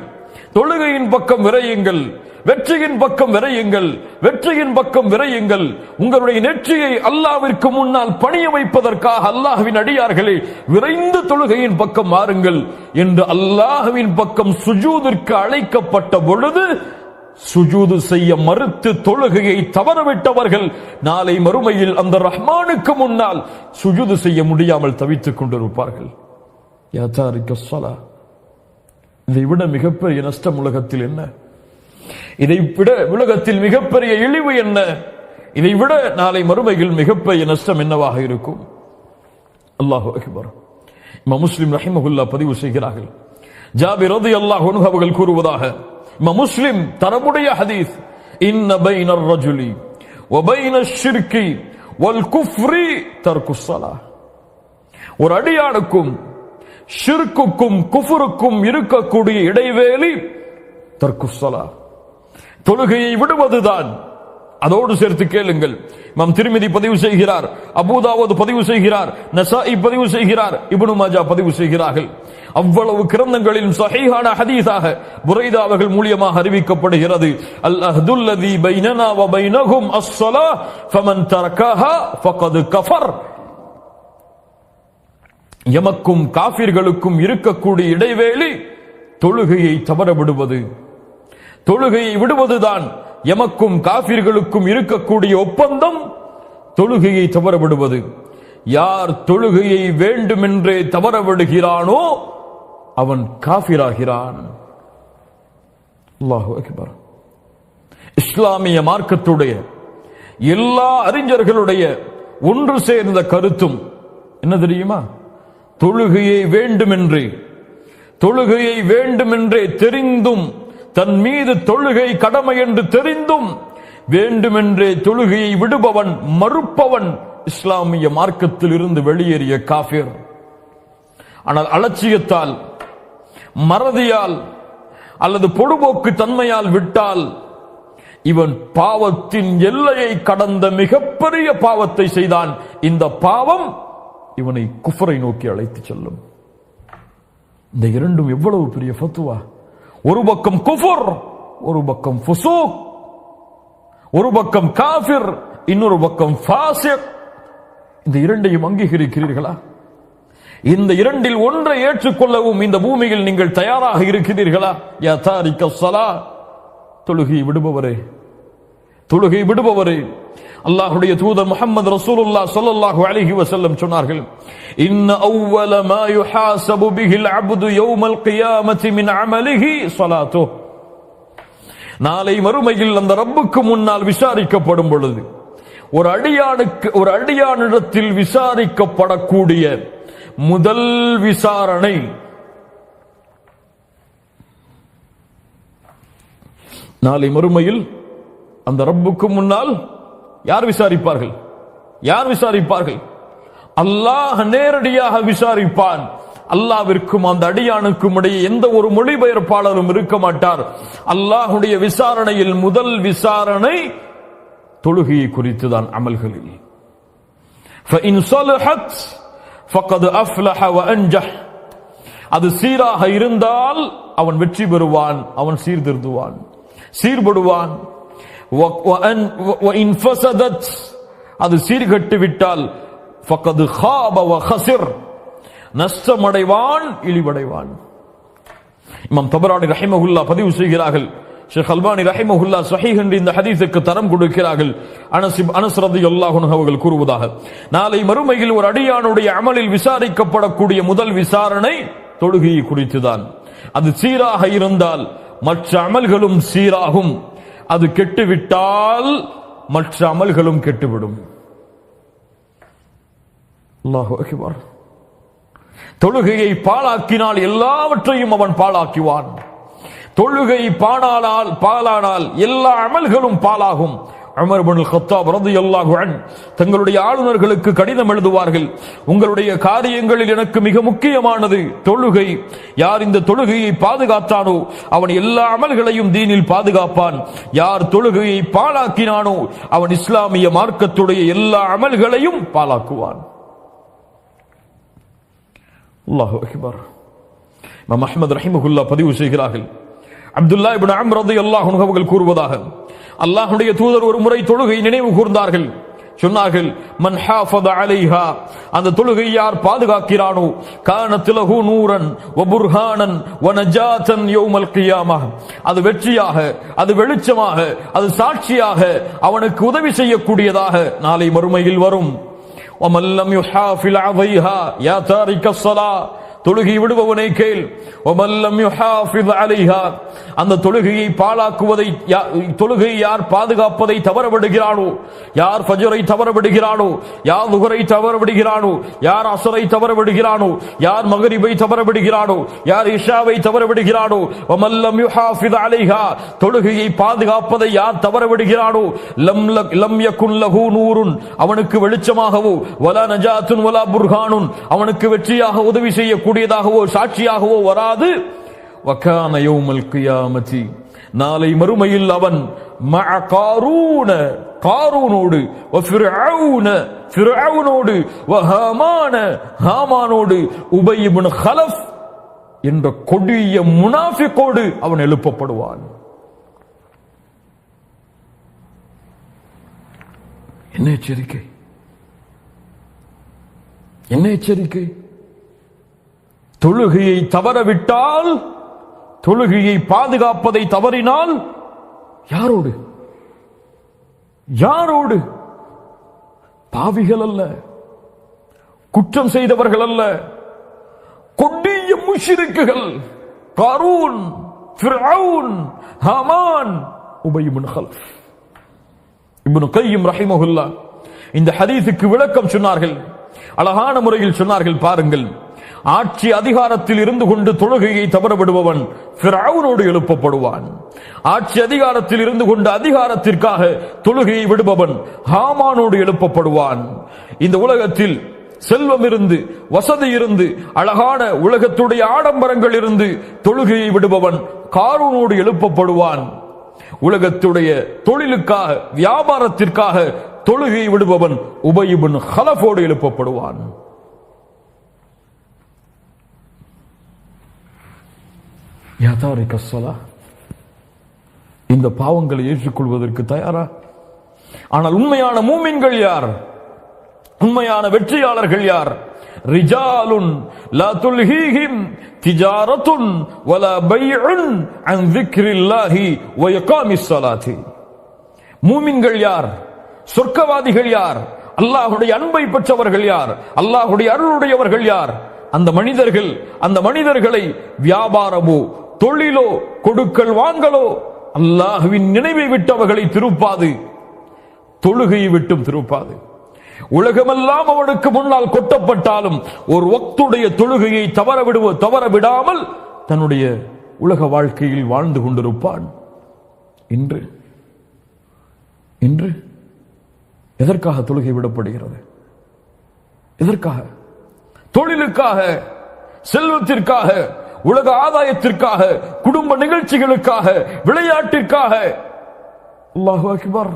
தொழுகையின் பக்கம் விரையுங்கள், வெற்றியின் பக்கம் விரையுங்கள், வெற்றியின் பக்கம் விரையுங்கள். உங்களுடைய நெற்றியை அல்லாஹ்விற்கு முன்னால் பணிய வைப்பதற்காக அல்லாஹ்வின் அடியார்களே விரைந்து தொழுகையின் பக்கம் மாறுங்கள் என்று அல்லாஹ்வின் பக்கம் சுஜூதிற்கு அழைக்கப்பட்ட பொழுது சுஜூது செய்ய மறுத்து தொழுகையை தவறவிட்டவர்கள் நாளை மறுமையில் அந்த ரஹ்மானுக்கு முன்னால் சுஜூது செய்ய முடியாமல் தவித்துக் கொண்டிருப்பார்கள். யா தாரிக ஸலாஹ். இதை விட மிகப்பெரிய நஷ்டம் உலகத்தில் என்ன? இதை விட உலகத்தில் மிகப்பெரிய இழிவு என்ன? இதை விட நாளை மறுமையில் மிகப்பெரிய நஷ்டம் என்னவாக இருக்கும்? அல்லாஹு அக்பர். இமாம் முஸ்லிம் ரஹிமஹுல்லாஹ் பதிவு செய்கிறார்கள், ஜாபிர் ரலியல்லாஹு அன்ஹு அவர்கள் கூறுவதாக, இமாம் முஸ்லிம் தரமுடைய ஹதீஸ், இன்ன பைனர் ரஜுலி வ பைனஷ் ஷிர்கி வல் குஃப்ரி தர்குஸ் ஸலாஹ். ஒரு அடியானுக்கும் ஷிர்க்குக்கும் குஃப்ருக்கும் இருக்கக்கூடிய இடைவேளை தர்குஸ் ஸலாஹ், தொழுகையை விடுவதுதான். அதோடு சேர்த்து கேளுங்கள், இமாம் திர்மிதி பதிவு செய்கிறார், அபூதாவூத் பதிவு செய்கிறார், நசாஇ பதிவு செய்கிறார், இப்னு மாஜா பதிவு செய்கிறார்கள். அவ்வளவு கிரந்தங்களிலும் சஹீஹான ஹதீஸாக புரைதா அவர்கள் மூலமாக அறிவிக்கப்படுகிறது, அல் அஹ்துல்லதி பைனனா வ பைனஹும் அஸ்-ஸலாஹ் ஃபமன் தரகஹா ஃபகத் கஃபர். எமக்கும் காஃபிர்களுக்கும் இருக்கக்கூடிய இடைவேளை தொழுகையை தவற விடுவது. தொழுகையை விடுவதுதான் எமக்கும் காஃபிர்களுக்கும் இருக்கக்கூடிய ஒப்பந்தம். தொழுகையை தவற விடுவது. யார் தொழுகையை வேண்டுமென்றே தவற விடுகிறானோ அவன் காஃபிராகிறான். அல்லாஹு அக்பர். இஸ்லாமிய மார்க்கத்துடைய எல்லா அறிஞர்களுடைய ஒன்று சேர்ந்த கருத்தும் என்ன தெரியுமா? தொழுகையை வேண்டுமென்றே தெரிந்தும், தன் மீது தொழுகை கடமை என்று தெரிந்தும் வேண்டுமென்றே தொழுகையை விடுபவன், மறுப்பவன் இஸ்லாமிய மார்க்கத்தில் இருந்து வெளியேறிய காஃபிர். ஆனால் அலட்சியத்தால், மறதியால் அல்லது பொடுபோக்கு தன்மையால் விட்டால் இவன் பாவத்தின் எல்லையை கடந்த மிகப்பெரிய பாவத்தை செய்தான். இந்த பாவம் இவனை குஃப்ரை நோக்கி அழைத்து செல்லும். இந்த இரண்டும் எவ்வளவு பெரிய ஃபத்வா! ஒரு பக்கம் குஃபர், ஒரு பக்கம் ஃபுசூக், ஒரு பக்கம் காஃபிர், இன்னொரு பக்கம் ஃபாசிக். இந்த இரண்டையும் அங்கீகரிக்கிறீர்களா? இந்த இரண்டில் ஒன்றை ஏற்றுக்கொள்ளவும் இந்த பூமியில் நீங்கள் தயாராக இருக்கிறீர்களா? யா தாரிக ஸலாஹ், தொழுகை விடுபவரே, தொழுகை விடுபவரே. அல்லாஹ்வுடைய தூதர் முஹம்மது ரசூலுல்லாஹ் ஸல்லல்லாஹு அலைஹி வஸல்லம் சொன்னார்கள், இன்ன அவ்வல மா யுஹாஸபு பிஹில் அப்து யௌமல் கியாமத்தி மின் அமலிஹி ஸலாத்துஹு. நாளை மறுமையில் அந்த ரப்புக்கு முன்னால் விசாரிக்கப்படும் பொழுது ஒரு அடியானிடத்தில் விசாரிக்கப்படக்கூடிய முதல் விசாரணை நாளை மறுமையில் அந்த ரப்புக்கு முன்னால் யார் விசாரிப்பார்கள்? யார் விசாரிப்பார்கள்? அல்லாஹ் நேரடியாக விசாரிப்பான். அல்லாஹ்விற்கும் அந்த அடியானுக்கும் இடையே எந்த ஒரு மொழிபெயர்ப்பாளரும் இருக்க மாட்டார். அல்லாஹ்வுடைய விசாரணையில் முதல் விசாரணை தொழுகையை குறித்துதான். அமல்களில் فإن صلحت فقد أفلح وأنجح. அது சீராக இருந்தால் அவன் வெற்றி பெறுவான், அவன் சீர்திருந்துவான், சீர்படுவான். وَإِنْ فَسَدَتْ அது சீர்கெட்டு விட்டால் فَقَدْ خَابَ وَخَسِرْ நஷ்டமடைவான், இழிவடைவான். இமாம் தபரானி ரஹிமஹுல்லா பதிவு செய்கிறார்கள். ஷேக் அல்பானி ரஹிமஹுல்லா ஸஹீஹ் என்ற இந்த ஹதீஸுக்கு தரம் கொடுக்கிறார்கள். அனஸ் ரலியல்லாஹு அன்ஹு அவர்கள் கூறுவதாக, நாளை மறுமையில் ஒரு அடியானுடைய அமலில் விசாரிக்கப்படக்கூடிய முதல் விசாரணை தொழுகையை குறித்துதான். அது சீராக இருந்தால் மற்ற அமல்களும் சீராகும், அது கெட்டுவிட்டால் மற்ற அமல்களும் கெட்டுவிடும். அல்லாஹு அக்பர். தொழுகையை பாழாக்கினால் எல்லாவற்றையும் அவன் பாழாக்குவான். தொழுகை பாழானால் எல்லா அமல்களும் பாழாகும். உமர் இப்னுல் கத்தாப் ரலியல்லாஹு அன்ஹு தங்களுடைய ஆளுநர்களுக்கு கடிதம் எழுதுவார்கள், உங்களுடைய காரியங்களில் எனக்கு மிக முக்கியமானது தொழுகை. யார் இந்த தொழுகையை பாதுகாத்தானோ அவன் எல்லா அமல்களையும் தீனில் பாதுகாப்பான். யார் தொழுகையை பாழாக்கினானோ அவன் இஸ்லாமிய மார்க்கத்துடைய எல்லா அமல்களையும் பாழாக்குவான். அல்லாஹு அக்பர். இமாம் அஹ்மத் ரஹிமஹுல்லா பதிவு செய்கிறார்கள், அப்துல்லா இப்னு அம்ர் ரலியல்லாஹு அன்ஹு அவர்கள் கூறுவதாக, அல்லாஹ்வுடைய தூதர் ஒரு முறை தொழுகை நினைவு கூர்ந்தார்கள். சொன்னார்கள், மன் ஹாஃபத அலைஹா, அந்த தொழுகை யார் பாதுகாக்கிறானோ, கானத் லஹு நூரன் வ புர்ஹானன் வ நஜாத்தன் யௌமல் கியாமஹ், அது வெற்றியாக, அது வெளிச்சமாக, அது சாட்சியாக அவனுக்கு உதவி செய்யக்கூடியதாக நாளை மறுமையில் வரும். வமன் லம் யுஹாஃபில் அலைஹா யா தாரிகஸ் ஸலா, தொழுகை விடுபவனை கேள். அந்த தொழுகையை பாழாக்குவதை, தொழுகை யார் பாதுகாப்பதை தவறவிடுகிறானோ, யார் ஃபஜ்ரை தவறவிடுகிறானோ, யார் லுஹரை தவறவிடுகிறானோ, யார் அஸ்ரை தவறவிடுகிறானோ, யார் மக்ரிபை தவறவிடுகிறானோ, யார் இஷாவை தவறவிடுகிறானோ, வமல்லம் யுஹாஃபிஸ் அலைஹா, தொழுகையை பாதுகாப்பதை யார் தவறவிடுகிறானோ, லம் யகுன் லஹு நூருன், அவனுக்கு வெளிச்சமாகவோ, வலா நஜாத்துன் வலா புர்ஹானுன், அவனுக்கு வெற்றியாக உதவி செய்யக்கூடியதாகவோ சாட்சியாகவோ வராது. வகான யௌமல் கியாமத்தி, நாளை மறுமையில் அவன் மஅ காரூன, காரூனோடு, வ ஃபிர்அவுன, ஃபிர்அவுனோடு, வ ஹாமான, ஹாமானோடு, உபய் இப்னு கலஃப் என்ற கொடிய முனாஃபிகோடு அவன் எழுப்பப்படுவான். என்ன எச்சரிக்கை, என்ன எச்சரிக்கை! தொழுகையை தவறவிட்டால், தொழுகையை பாதுகாப்பதை தவறினால் யாரோடு, யாரோடு? பாவிகள் அல்ல, குற்றம் செய்தவர்கள் அல்ல, கொடிய முஷ்ரிக்குகள். காரூன், ஃபிர்அவுன், ஹாமான், உபய் இப்னு கலஃப். இப்னு கய்யிம் ரஹிமஹுல்லா இந்த ஹதீஸுக்கு விளக்கம் சொன்னார்கள், அழகான முறையில் சொன்னார்கள். பாருங்கள், ஆட்சி அதிகாரத்தில் இருந்து கொண்டு தொழுகையை தவறவிடுபவன் ஃபிர்அவுனோடு எழுப்பப்படுவான். ஆட்சி அதிகாரத்தில் இருந்து கொண்டு அதிகாரத்திற்காக தொழுகையை விடுபவன் ஹாமானோடு எழுப்பப்படுவான். இந்த உலகத்தில் செல்வம் இருந்து, வசதி இருந்து, அழகான உலகத்துடைய ஆடம்பரங்கள் இருந்து தொழுகையை விடுபவன் காரூனோடு எழுப்பப்படுவான். உலகத்துடைய தொழிலுக்காக, வியாபாரத்திற்காக தொழுகையை விடுபவன் உபய் இப்னு கலஃபோடு எழுப்பப்படுவான். யா தாரிகஸ் ஸலா, இந்த பாவங்களை ஏற்றுக்கொள்வதற்கு தயாரா? ஆனால் உண்மையான மூமின்கள் யார்? உண்மையான வெற்றியாளர்கள் யார்? ரிஜாலுன் லா துல்ஹீஹிம் திஜாரத்துன் வலா பைஉன் அன் ذிக்ரில்லாஹி வ இகாமிஸ் ஸலாத்தி. மூமின்கள் யார்? சொர்க்கவாதிகள் யார்? அல்லாஹ்வுடைய அன்பை பெற்றவர்கள் யார்? அல்லாஹ்வுடைய அருளுடையவர்கள் யார்? அந்த மனிதர்கள், அந்த மனிதர்களை வியாபாரமோ தொழிலோ கொடுக்கல் வாங்கலோ அல்லாஹ்வின் நினைவை விட்டவர்களை திருப்பாது, தொழுகையை விட்டும் திருப்பாது. உலகமெல்லாம் அவனுக்கு முன்னால் கொட்டப்பட்டாலும் ஒரு வக்துடைய தொழுகையை தவற விடாமல் தன்னுடைய உலக வாழ்க்கையில் வாழ்ந்து கொண்டிருப்பான். இன்று இன்று எதற்காக தொழுகை விடப்படுகிறது? எதற்காக? தொழிலுக்காக, செல்வத்திற்காக, உலக ஆதாயத்திற்காக, குடும்ப நிகழ்ச்சிகளுக்காக, விளையாட்டிற்காக. அல்லாஹு அக்பர்!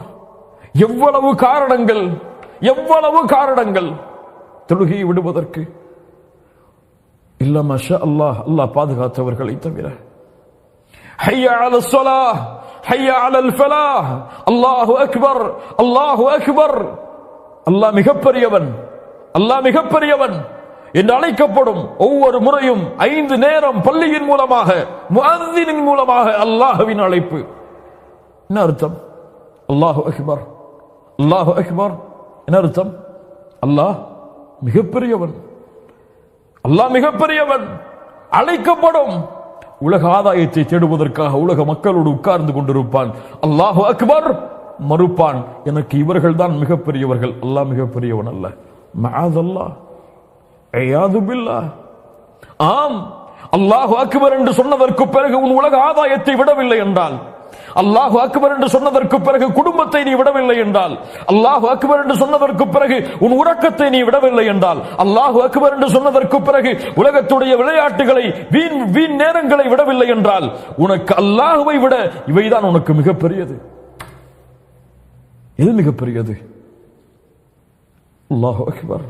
எவ்வளவு காரணங்கள், எவ்வளவு காரணங்கள் தொழுகையை விடுவதற்கு. இல்ல மாஷா அல்லாஹ், அல்லாஹ் பாதுகாத்தவர்களை தவிர. ஹய்ய அலஸ் ஸலாஹ், ஹய்யா அலல் ஃபலாஹ், அல்லாஹு அக்பர், அல்லாஹு அக்பர். அல்லாஹ் மிகப்பெரியவன், அல்லாஹ் மிகப்பெரியவன் என்று அழைக்கப்படும் ஒவ்வொரு முறையும் 5 நேரம் பள்ளியின் மூலமாக, முஅத்தினின் மூலமாக அல்லாஹ்வின் அழைப்பு. என்ன அர்த்தம்? அல்லாஹு அக்பர், அல்லாஹு அக்பர் என்ன அர்த்தம்? அல்லாஹ் மிகப்பெரியவன், அல்லாஹ் மிகப்பெரியவன். அழைக்கப்படும். உலக ஆதாயத்தை தேடுவதற்காக உலக மக்களோடு உட்கார்ந்து கொண்டிருப்பான். அல்லாஹு அக்பர் மறுப்பான், எனக்கு இவர்கள் தான் மிகப்பெரியவர்கள், அல்லாஹ் மிகப்பெரியவன் அல்ல. மஅதல்லாஹ், ஐயாது பில்லாஹ். ஆம், அல்லாஹு அக்பர் என்று சொன்னதற்கு பிறகு உன் உலக ஆதாயத்தை விடவில்லை என்றால், அல்லாஹு அக்பர் என்று சொன்னதற்கு பிறகு குடும்பத்தை நீ விடவில்லை என்றால், அல்லாஹு அக்பர் என்று சொன்னதற்கு பிறகு உன் உறக்கத்தை நீ விடவில்லை என்றால், அல்லாஹு அக்பர் என்று சொன்னதற்கு பிறகு உலகத்துடைய விளையாட்டுகளை, வீண் நேரங்களை விடவில்லை என்றால், உனக்கு அல்லாஹுவை விட இவைதான் உனக்கு மிகப்பெரியது. எது மிகப்பெரியது? அல்லாஹு அக்பர்,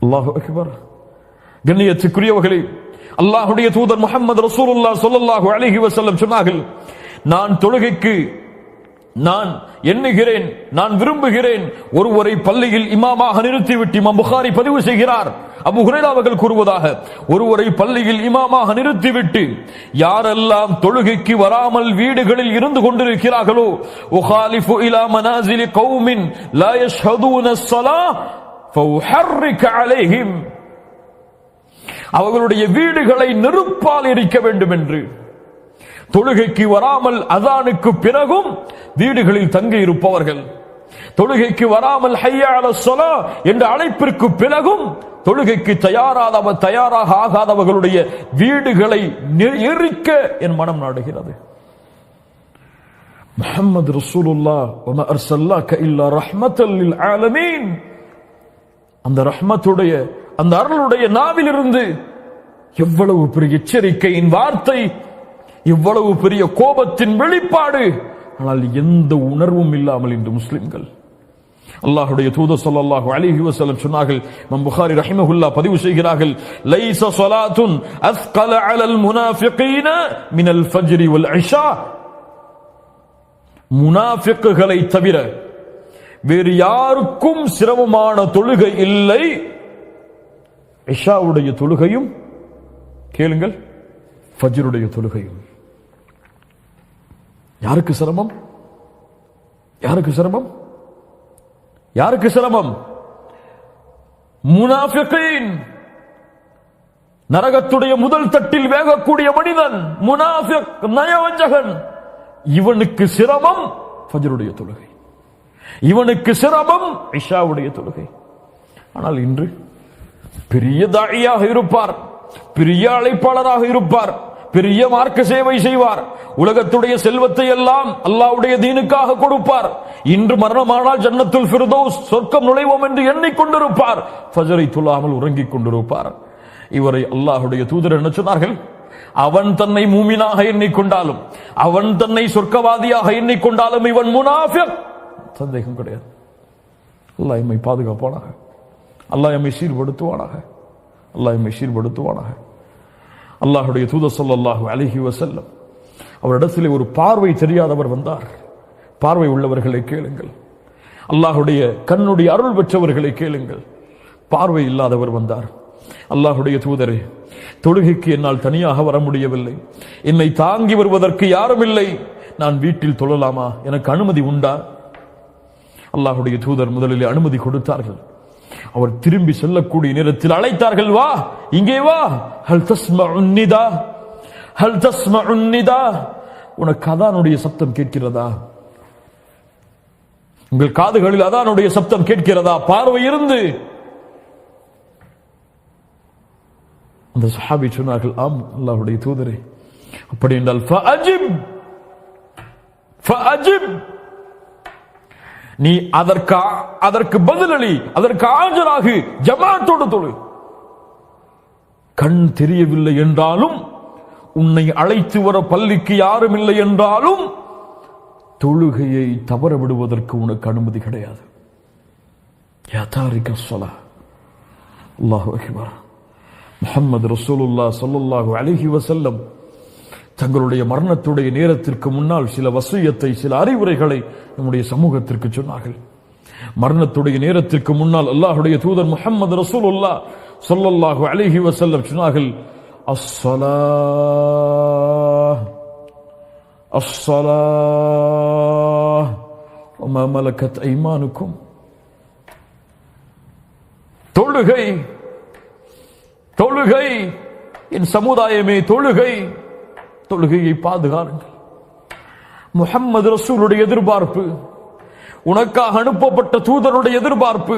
அல்லாஹு அக்பர். கண்ணியத்துக்குரியவர்களே, அல்லாஹ்வுடைய தூதர் முஹம்மது ரசூலுல்லாஹ் ஸல்லல்லாஹு அலைஹி வஸல்லம் சொன்னார்கள், நான் தொழுகைக்கு நான் எண்ணுகிறேன், நான் விரும்புகிறேன், ஒருவரை பள்ளியில் இமாமாக நிறுத்திவிட்டு, இமாம் புகாரி பதிவு செய்கிறார், அபூ ஹுரைரா அவர்கள் கூறுவதாக, ஒருவரை பள்ளியில் இமாமாக நிறுத்திவிட்டு யாரெல்லாம் தொழுகைக்கு வராமல் வீடுகளில் இருந்து கொண்டிருக்கிறார்களோ, உகாலிஃபு இலா மனாசிலி கௌமின் லா யஷ்ஹதூன ஸலாஹ் ஃபஉஹர்ரிக அலைஹிம், அவர்களுடைய வீடுகளை நெருப்பால் எரிக்க வேண்டும் என்று. தொழுகைக்கு வராமல் அதானுக்கு பிறகும் வீடுகளில் தங்கி இருப்பவர்கள், தொழுகைக்கு வராமல் ஹய்யா அலஸ் ஸலாஹ் என்ற அழைப்பிற்கு பிறகும் தொழுகைக்கு தயாராக ஆகாதவர்களுடைய வீடுகளை எரிக்க என் மனம் நாடுகிறது. முஹம்மது ரசூலுல்லாஹ் வமா அர்ஸல்னாக இல்லா ரஹ்மத்தல் லில் ஆலமீன், அந்த ரஹ்மத்துடைய, அந்த அருளுடைய நாவிலிருந்து எவ்வளவு பெரிய எச்சரிக்கையின் வார்த்தை, எவ்வளவு பெரிய கோபத்தின் வெளிப்பாடு. ஆனால் எந்த உணர்வும் இல்லாமல் இன்று முஸ்லிம்கள், அல்லாஹ்வுடைய தூதர் ஸல்லல்லாஹு அலைஹி வஸல்லம் சொன்னார்கள், இமாம் புகாரி ரஹிமஹுல்லாஹ் பதிவு செய்கிறார்கள், லைஸ ஸலாத்துன் அஸ்கல அலல் முனாஃபிகீன மினல் ஃபஜ்ரி வல் இஷா, முனாஃபிக்குகளை தவிர வேறு யாருக்கும் சிரமமான தொழுகை இல்லை இஷாவுடைய தொழுகையும், கேளுங்கள், ஃபஜ்ருடைய தொழுகையும். யாருக்கு சிரமம்? யாருக்கு சிரமம்? யாருக்கு சிரமம்? முனாஃபிகீன், நரகத்துடைய முதல் தட்டில் வேகக்கூடிய மனிதன், முனாஃபிக், நயவஞ்சகன், இவனுக்கு சிரமம் ஃபஜ்ருடைய தொழுகை, இவனுக்கு சிரமம் இஷாவுடைய தொழுகை. ஆனால் இன்று பெரிய தாயியாக இருப்பார், பெரிய அழைப்பாளராக இருப்பார், பெரிய மார்க்க சேவை செய்வார், உலகத்துடைய செல்வத்தை எல்லாம் அல்லாஹ்வுடைய தீனுக்காக கொடுப்பார், இன்று மரணமானால் ஜன்னத்துல் ஃபிர்தௌஸ் சொர்க்கம் நுழைவோம் என்று எண்ணிக்கொண்டிருப்பார், ஃபஜ்ரை தொழாமல் உறங்கிக் கொண்டிருப்பார். இவரை அல்லாஹ்வுடைய தூதர் என்ன சொன்னார்கள்? அவன் தன்னை மூமினாக எண்ணிக்கொண்டாலும், அவன் தன்னை சொர்க்கவாதியாக எண்ணிக்கொண்டாலும் இவன் முனாஃபிக், சந்தேகம் கிடையாது. அல்லாஹ் எம்மை பாதுகாப்பானாக, அல்லாஹ் எம்மை சீர்படுத்துவானாக, அல்லாஹ் எம்மை சீர்படுத்துவானாக. அல்லாஹ்வுடைய தூதர் ஸல்லல்லாஹு அலைஹி வஸல்லம் அவரிடத்திலே ஒரு பார்வை தெரியாதவர் வந்தார். பார்வை உள்ளவர்களை கேளுங்கள், அல்லாஹ்வுடைய கண்ணுடைய அருள் பெற்றவர்களை கேளுங்கள். பார்வை இல்லாதவர் வந்தார். அல்லாஹ்வுடைய தூதரே, தொழுகைக்கு என்னால் தனியாக வர முடியவில்லை, என்னை தாங்கி வருவதற்கு யாரும் இல்லை, நான் வீட்டில் தொழலாமா, எனக்கு அனுமதி உண்டா? அல்லாஹ்வுடைய தூதர் முதலில் அனுமதி கொடுத்தார்கள். அவர் திரும்பி செல்லக்கூடிய நேரத்தில் அழைத்தார்கள், வா, இங்கே வா, ஹல் தஸ்மஉன் நிதா, ஹல் தஸ்மஉன் நிதா, உனக்கு அதானுடைய சப்தம் கேட்கிறதா? உங்கள் காதுகளில் அதானுடைய சப்தம் கேட்கிறதா? பார்வை இருந்து அந்த சஹாபி சொன்னார்கள், ஆம் அல்லாஹ்வுடைய தூதரே. அப்படி என்றால் ஃபஅஜிப், ஃபஅஜிப், நீ அதற்கு பதிலளி, அதற்கு ஆஜராகு, ஜமாத்தோடு தொழு. கண் தெரியவில்லை என்றாலும், உன்னை அழைத்து வர பள்ளிக்கு யாரும் இல்லை என்றாலும், தொழுகையை தவற விடுவதற்கு உனக்கு அனுமதி கிடையாது. யா தாரிக ஸலாஹ், அல்லாஹு அக்பர். முஹம்மது ரசூலுல்லாஹ் ஸல்லல்லாஹு அலைஹி வஸல்லம் தங்களுடைய மரணத்துடைய நேரத்திற்கு முன்னால் சில வசியத்தை, சில அறிவுரைகளை நம்முடைய சமூகத்திற்கு சொன்னார்கள். மரணத்துடைய நேரத்திற்கு முன்னால் அல்லாஹ்வுடைய தூதர் முஹம்மது ரசூலுல்லாஹ் ஸல்லல்லாஹு அலைஹி வஸல்லம் சொன்னார்கள், அஸ்ஸலாஹ் அஸ்ஸலாஹ் வமா மலக்கத் ஐமானுக்கும். தொழுகை தொழுகை என் சமுதாயமே, தொழுகை. தொழுகையை பாதுகாருங்கள். முஹம்மது ரசூலுடைய எதிர்பார்ப்பு, உனக்காக அனுப்பப்பட்ட தூதருடைய எதிர்பார்ப்பு.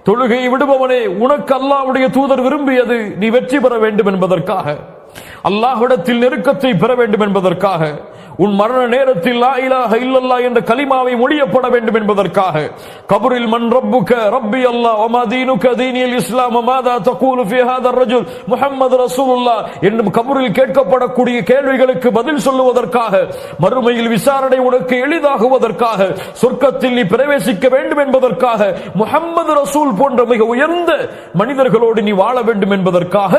தொழுகையை விடுபவனே, உனக்கு அல்லாஹ்வுடைய தூதர் விரும்பியது நீ வெற்றி பெற வேண்டும் என்பதற்காக, அல்லாஹ்விடத்தில் நெருக்கத்தை பெற வேண்டும் என்பதற்காக, உன் மரண நேரத்தில் லா இலாஹ இல்லல்லாஹ் என்ற கலிமாவை மொழியப்பட வேண்டும் என்பதற்காக, கபரில் மன் ரப்புக ரப்பி அல்லாஹ் வமா தீனுக தீனில் இஸ்லாம் மாதா தகூலு ஃபீ ஹாதர் ரஜுல் முஹம்மது ரசூலுல்லாஹ் என்னும் கபரில் கேட்கப்படக்கூடிய கேள்விகளுக்கு பதில் சொல்லுவதற்காக, மறுமையில் விசாரணை உனக்கு எளிதாகுவதற்காக, சொர்க்கத்தில் நீ பிரவேசிக்க வேண்டும் என்பதற்காக, முஹம்மது ரசூல் போன்ற மிக உயர்ந்த மனிதர்களோடு நீ வாழ வேண்டும் என்பதற்காக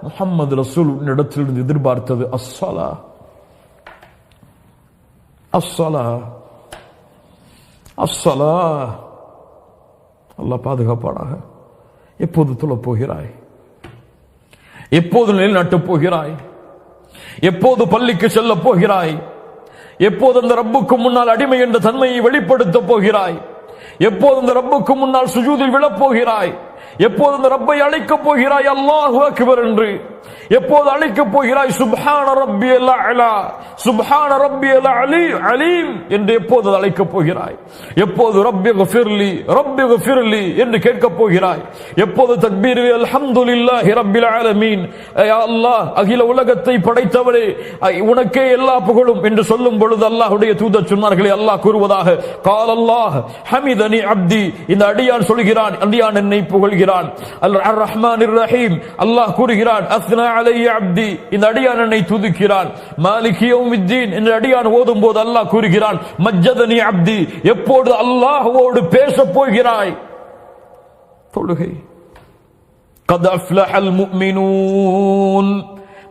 முஹம்மது ரசூல் உன்னிடத்திலிருந்து எதிர்பார்த்தது அஸ்ஸலா அஸ்ஸலா அஸ்ஸலா. அல்லாஹ் பாதுகாப்பானாக. எப்போது தொழப் போகிறாய்? எப்போது நிலைநாட்டப் போகிறாய்? எப்போது பள்ளிக்கு செல்லப் போகிறாய்? எப்போது அந்த ரப்புக்கு முன்னால் அடிமை என்ற தன்மையை வெளிப்படுத்தப் போகிறாய்? எப்போது அந்த ரப்புக்கு முன்னால் சுஜூதில் விழப் போகிறாய்? எப்போது அந்த ரப்பை அழைக்கப் போகிறாய் அல்லாஹு அக்பர் என்று? எப்போது அழைக்கப் போகிறாய் சுப்ஹான ரப்பியல் அலா, சுப்ஹான ரப்பியல் அலீம் என்று எப்போது அழைக்கப் போகிறாய்? எப்போது ரப்பி கஃபிர்லி ரப்பி கஃபிர்லி என்று கேட்கப் போகிறாய்? எப்போது தக்பீர் அல்ஹம்துலில்லாஹி ரப்பில் ஆலமீன், யா அல்லாஹ் அகில உலகத்தை படைத்தவரே உனக்கே எல்லா புகழும் என்று சொல்லும் பொழுது அல்லாஹ்வுடைய தூதர் சொன்னார்களே, அல்லாஹ் கூறுவதாக, கால் அல்லாஹ் ஹமிதனி அப்தி, இந்த அடியான் சொல்கிறான், அடியான் என்னை புகழ்கிறான். அர் ரஹ்மானிர் ரஹீம், அல்லாஹ் கூறுகிறான், அஸ்னா அலைய அப்தி, இந்த அடியான் என்னை துதிக்கிறான். மாலிகி யௌமித்தீன் என்ற அடியான் ஓதும் போது அல்லாஹ் கூறுகிறான், மஜ்ஜதனி அப்தி, எப்போது அல்லாஹ்வோடு பேசப் போகிறாய்? தொழுகை. கத் அஃப்லஹல் முஃமினூன்,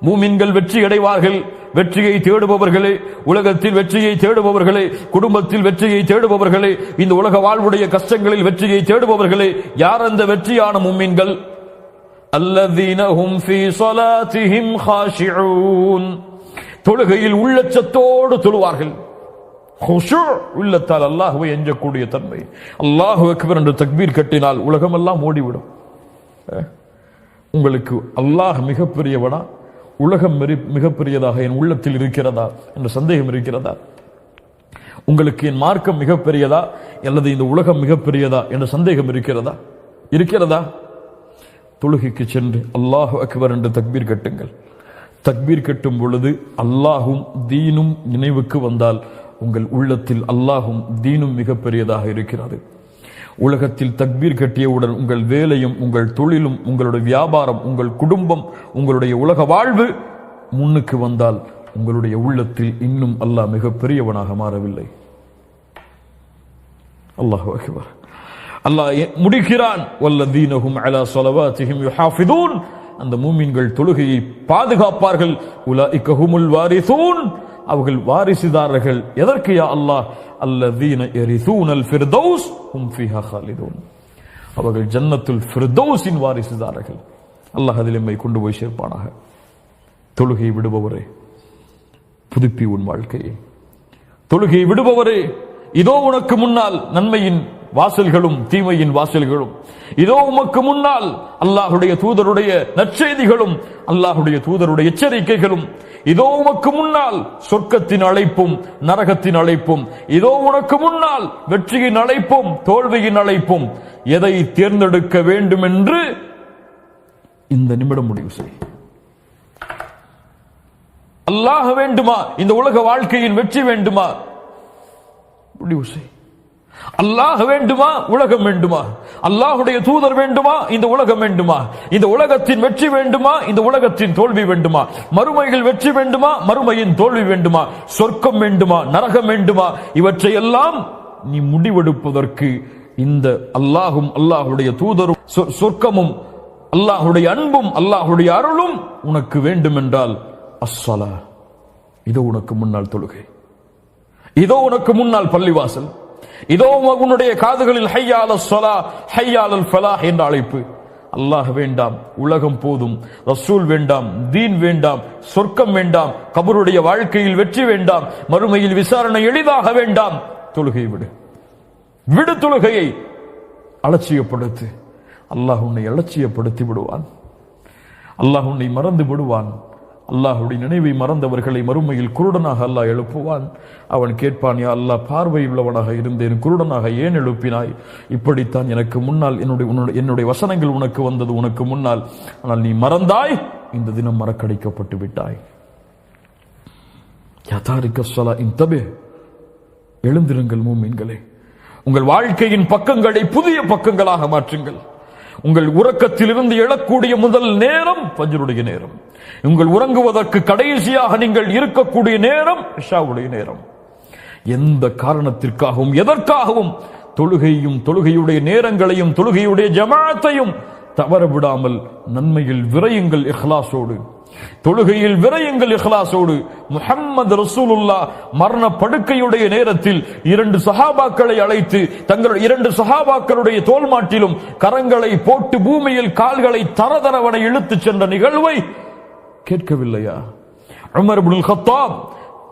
மூமின்கள் வெற்றி அடைவார்கள். வெற்றியை தேடுபவர்களே, உலகத்தில் வெற்றியை தேடுபவர்களே, குடும்பத்தில் வெற்றியை தேடுபவர்களே, இந்த உலக வாழ்வுடைய கஷ்டங்களில் வெற்றியை தேடுபவர்களே, யார் அந்த வெற்றியான முஃமின்கள்? அல்லதீன ஹும் ஃபீ ஸலாத்திஹிம் காஷிஊன், தொழுகையில் உள்ளச்சத்தோடு தொழுவார்கள். குஷூ, உள்ளத்தால் அல்லாஹ்வை எஞ்சக்கூடிய தன்மை. அல்லாஹு அக்பர் என்று தக்பீர் கட்டினால் உலகமெல்லாம் ஓடிவிடும். உங்களுக்கு அல்லாஹ் மிகப்பெரியவனா, உலகம் மிகப்பெரியதாக என் உள்ளத்தில் இருக்கிறதா என்ற சந்தேகம் இருக்கிறதா? உங்களுக்கு என் மார்க்கம் மிகப்பெரியதா அல்லது இந்த உலகம் மிகப்பெரியதா என்ற சந்தேகம் இருக்கிறதா? தொழுகைக்கு சென்று அல்லாஹு அக்பர் என்று தக்பீர் கட்டுங்கள். தக்பீர் கட்டும் பொழுது அல்லாஹும் தீனும் நினைவுக்கு வந்தால் உங்கள் உள்ளத்தில் அல்லாஹும் தீனும் மிகப்பெரியதாக இருக்கிறது. உலகத்தில் தக்பீர் கட்டியவுடன் உங்கள் வேலையும், உங்கள் தொழிலும், உங்களுடைய வியாபாரம், உங்கள் குடும்பம், உங்களுடைய உலக வாழ்வு முன்னுக்கு வந்தால் உங்களுடைய உள்ளத்தில் இன்னும் அல்லாஹ் மிகப்பெரியவனாக மாறவில்லை. அல்லாஹு அக்பர். அல்லாஹ் முடிக்கிறான், வல்லதீனஹும் அலா ஸலவாத்திஹிம் யுஹாஃபிதூன், அந்த மூமின்கள் தொழுகையை பாதுகாப்பார்கள். உலாயிக ஹுமுல் வாரிசூன், அவர்கள் வாரிசுதாரர்கள். எதற்கு யா அல்லாஹ்? அல்லதீன யரிசூனல் ஃபிர்தௌஸ் ஹும் ஃபீஹா காலிதூன், அவர்கள் ஜன்னத்துல் ஃபிர்தௌஸின் வாரிசுதாரர்கள். அல்லாஹ் அதில் எம்மை கொண்டு போய் சேர்ப்பானாக. தொழுகை விடுபவரே, புதுப்பி உன் வாழ்க்கையை. தொழுகை விடுபவரே, இதோ உனக்கு முன்னால் நன்மையின் வாசல்களும் தீமையின் வாசல்களும், இதோ உமக்கு முன்னால் அல்லாஹுடைய தூதருடைய நற்செய்திகளும் அல்லாஹுடைய தூதருடைய எச்சரிக்கைகளும், இதோ உமக்கு முன்னால் சொர்க்கத்தின் அழைப்பும் நரகத்தின் அழைப்பும், இதோ உனக்கு முன்னால் வெற்றியின் அழைப்பும் தோல்வியின் அழைப்பும். எதை தேர்ந்தெடுக்க வேண்டும் என்று இந்த நிமிடம் முடிவு செய். அல்லாஹ் வேண்டுமா? இந்த உலக வாழ்க்கையின் வெற்றி வேண்டுமா? முடிவு செய். அல்லாஹ் வேண்டுமா? உலகம் வேண்டுமா? அல்லாஹுடைய தூதர் வேண்டுமா? இந்த உலகம் வேண்டுமா? இந்த உலகத்தின் வெற்றி வேண்டுமா? இந்த உலகத்தின் தோல்வி வேண்டுமா? மறுமையில் வெற்றி வேண்டுமா? மறுமையின் தோல்வி வேண்டுமா? சொர்க்கம் வேண்டுமா? நரகம் வேண்டுமா? இவற்றையெல்லாம் நீ முடிவெடுப்பதற்கு இந்த அல்லாஹும் அல்லாஹுடைய தூதரும் சொர்க்கமும் அல்லாஹுடைய அன்பும் அல்லாஹுடைய அருளும் உனக்கு வேண்டும் என்றால் அஸ்ஸலா இதோ உனக்கு முன்னால் தொழுகை, இதோ உனக்கு முன்னால் பள்ளிவாசல், இதோ உன்னுடைய காதுகளில் ஹய்யா அலஸ் ஸலா ஹய்யா அலல் ஃபலாஹ் என்ற அழைப்பு. அல்லாஹ் வேண்டாம், உலகம் போதும், ரசூல் வேண்டாம், தீன் வேண்டாம், சொர்க்கம் வேண்டாம், கபருடைய வாழ்க்கையில் வெற்றி வேண்டாம், மறுமையில் விசாரணை எளிதாக வேண்டாம். தொழுகை விடு, விடு தொழுகையை, அலட்சியப்படுத்து. அல்லாஹ் உன்னை அலட்சியப்படுத்தி விடுவான், அல்லாஹ் உன்னை மறந்து விடுவான். அல்லாஹுடைய நினைவை மறந்தவர்களை மறுமையில் குருடனாக அல்லாஹ் எழுப்புவான். அவன் கேட்பான், யா அல்லாஹ், பார்வையுள்ளவனாக இருந்தேன், குருடனாக ஏன் எழுப்பினாய்? இப்படித்தான் எனக்கு முன்னால் என்னுடைய வசனங்கள் உனக்கு வந்தது உனக்கு முன்னால், ஆனால் நீ மறந்தாய், இந்த தினம் மறக்கடிக்கப்பட்டு விட்டாய். யா தாரிக ஸலா இன்தபி, எழுந்திருங்கள் மூமின்களே, உங்கள் வாழ்க்கையின் பக்கங்களை புதிய பக்கங்களாக மாற்றுங்கள். உங்கள் உறக்கத்திலிருந்து எழக்கூடிய முதல் நேரம் ஃபஜ்ருடைய நேரம். உங்கள் உறங்குவதற்கு கடைசியாக நீங்கள் இருக்கக்கூடிய நேரம் இஷாவுடைய நேரம். எந்த காரணத்திற்காகவும் எதற்காகவும் தொழுகையும் தொழுகையுடைய நேரங்களையும் தொழுகையுடைய ஜமாஅத்தையும் தவற விடாமல் நன்மையில் விரையுங்கள் இஹ்லாஸோடு, தொழுகையில் விரையுங்கள் இஹ்லாஸோடு. முஹம்மது ரசூலுல்லாஹ் மரண படுக்கையுடைய நேரத்தில் 2 சஹாபாக்களை அழைத்து தங்கள் 2 சஹாபாக்களுடைய தோள்மாட்டிலும் கரங்களை போட்டு பூமியில் கால்களை தரதரவன இழுத்துச் சென்ற நிகழ்வை கேட்கவில்லையா? உமர் இப்னுல் கத்தாப்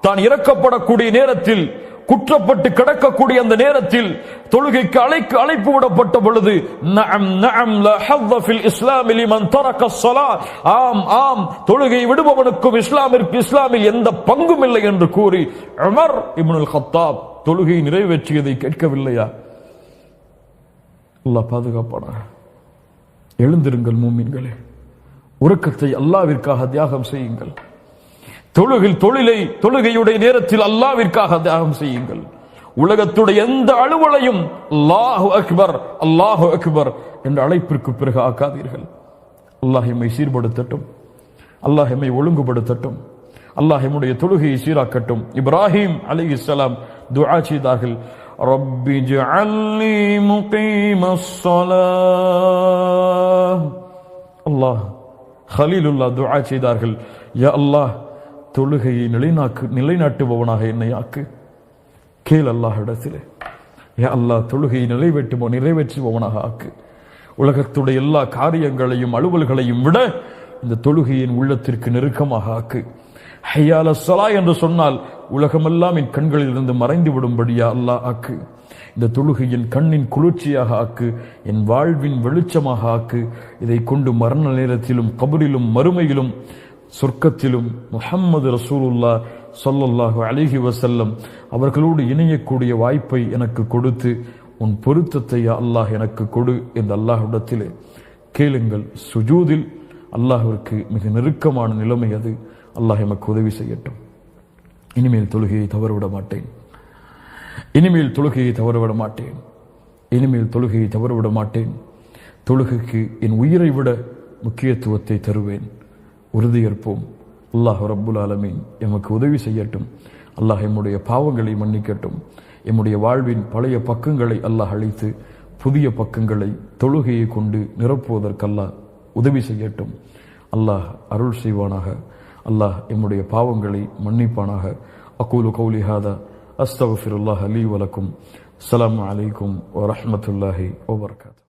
தான் இறக்கப்படக்கூடிய நேரத்தில், குற்றப்பட்டு கிடக்கக்கூடிய அந்த நேரத்தில் தொழுகைக்கு அழைப்பு விடப்பட்ட பொழுது, நஅம் நஅம் லா ஹظ ஃபில் இஸ்லாம் லிமன் தரக ஸலாத், ஆம் ஆம், தொழுகை விடுபவனுக்கும் இஸ்லாமில் எந்த பங்கும் இல்லை என்று கூறி உமர் இப்னுல் கத்தாப் தொழுகை நிறைவேற்றியதை கேட்கவில்லையா? அல்லாஹ் பாதுகாப்பானாக. எழுந்திருங்கள் மூமின்களே, உறக்கத்தை அல்லாஹ்விற்காக தியாகம் செய்யுங்கள். தொழுகையுடைய நேரத்தில் அல்லாஹ்விற்காக தியாகம் செய்யுங்கள். உலகத்துடைய எந்த அலுவலையும் அல்லாஹு அக்பர் அல்லாஹு அக்பர் என்ற அழைப்பிற்கு பிறகு ஆக்காதீர்கள். அல்லாஹ் எம்மை சீர்படுத்தட்டும், அல்லாஹ் எம்மை ஒழுங்குபடுத்தட்டும், அல்லாஹ் எம்முடைய தொழுகையை சீராக்கட்டும். இப்ராஹிம் அலைஹிஸ்ஸலாம் துஆ செய்தார்கள், ரப்பி ஜஅல்னி முகீமஸ் ஸலாஹ். அல்லாஹ் கலீலுல்லாஹ் துஆ செய்தார்கள், யா அல்லாஹ், தொழுகையை நிலைநாட்டுபவனாக என்னை ஆக்கு. கேள் அல்லாஹ்விடத்திலே, யா அல்லாஹ், தொழுகையை நிறைவேற்றுபவனாக ஆக்கு. உலகத்துடைய எல்லா காரியங்களையும் அலுவல்களையும் விட இந்த தொழுகையின் உள்ளத்திற்கு நெருக்கமாக ஆக்கு. ஹய்யா அலஸ் ஸலா என்று சொன்னால் உலகமெல்லாம் என் கண்களில் இருந்து மறைந்து விடும்படியா அல்லாஹ் ஆக்கு. இந்த தொழுகையின் கண்ணின் குளிர்ச்சியாக ஆக்கு, என் வாழ்வின் வெளிச்சமாக ஆக்கு. இதை கொண்டு மரண நேரத்திலும் கபரிலும் மறுமையிலும் சொர்க்கத்திலும் முஹம்மது ரசூலுல்லாஹ் ஸல்லல்லாஹு அலைஹி வஸல்லம் அவர்களோடு இணையக்கூடிய வாய்ப்பை எனக்கு கொடுத்து உன் பொருத்தத்தை அல்லாஹ் எனக்கு கொடு என்று அல்லாஹ்விடத்திலே கேளுங்கள். சுஜூதில் அல்லாஹ்விற்கு மிக நெருக்கமான நிலைமை அது. அல்லாஹ் எமக்கு உதவி செய்யட்டும். இனிமேல் தொழுகையை தவறவிட மாட்டேன், இனிமேல் தொழுகையை தவறவிட மாட்டேன், இனிமேல் தொழுகையை தவறவிட மாட்டேன். தொழுகைக்கு என் உயிரை விட முக்கியத்துவத்தை தருவேன். உறுதியேற்போம். அல்லாஹ் ரப்புல் ஆலமீன் எமக்கு உதவி செய்யட்டும். அல்லாஹ் எம்முடைய பாவங்களை மன்னிக்கட்டும். எம்முடைய வாழ்வின் பழைய பக்கங்களை அல்லாஹ் அழித்து புதிய பக்கங்களை தொழுகையை கொண்டு நிரப்புவதற்கு அல்லாஹ் உதவி செய்யட்டும். அல்லாஹ் அருள் செய்வானாக. அல்லாஹ் எம்முடைய பாவங்களை மன்னிப்பானாக. அகூலு கௌலி ஹாதா அஸ்தக்ஃபிருல்லாஹ் லீ வலக்கும். அஸ்ஸலாமு அலைக்கும் வரஹ்மத்துல்லாஹி வபரகாத்துஹு.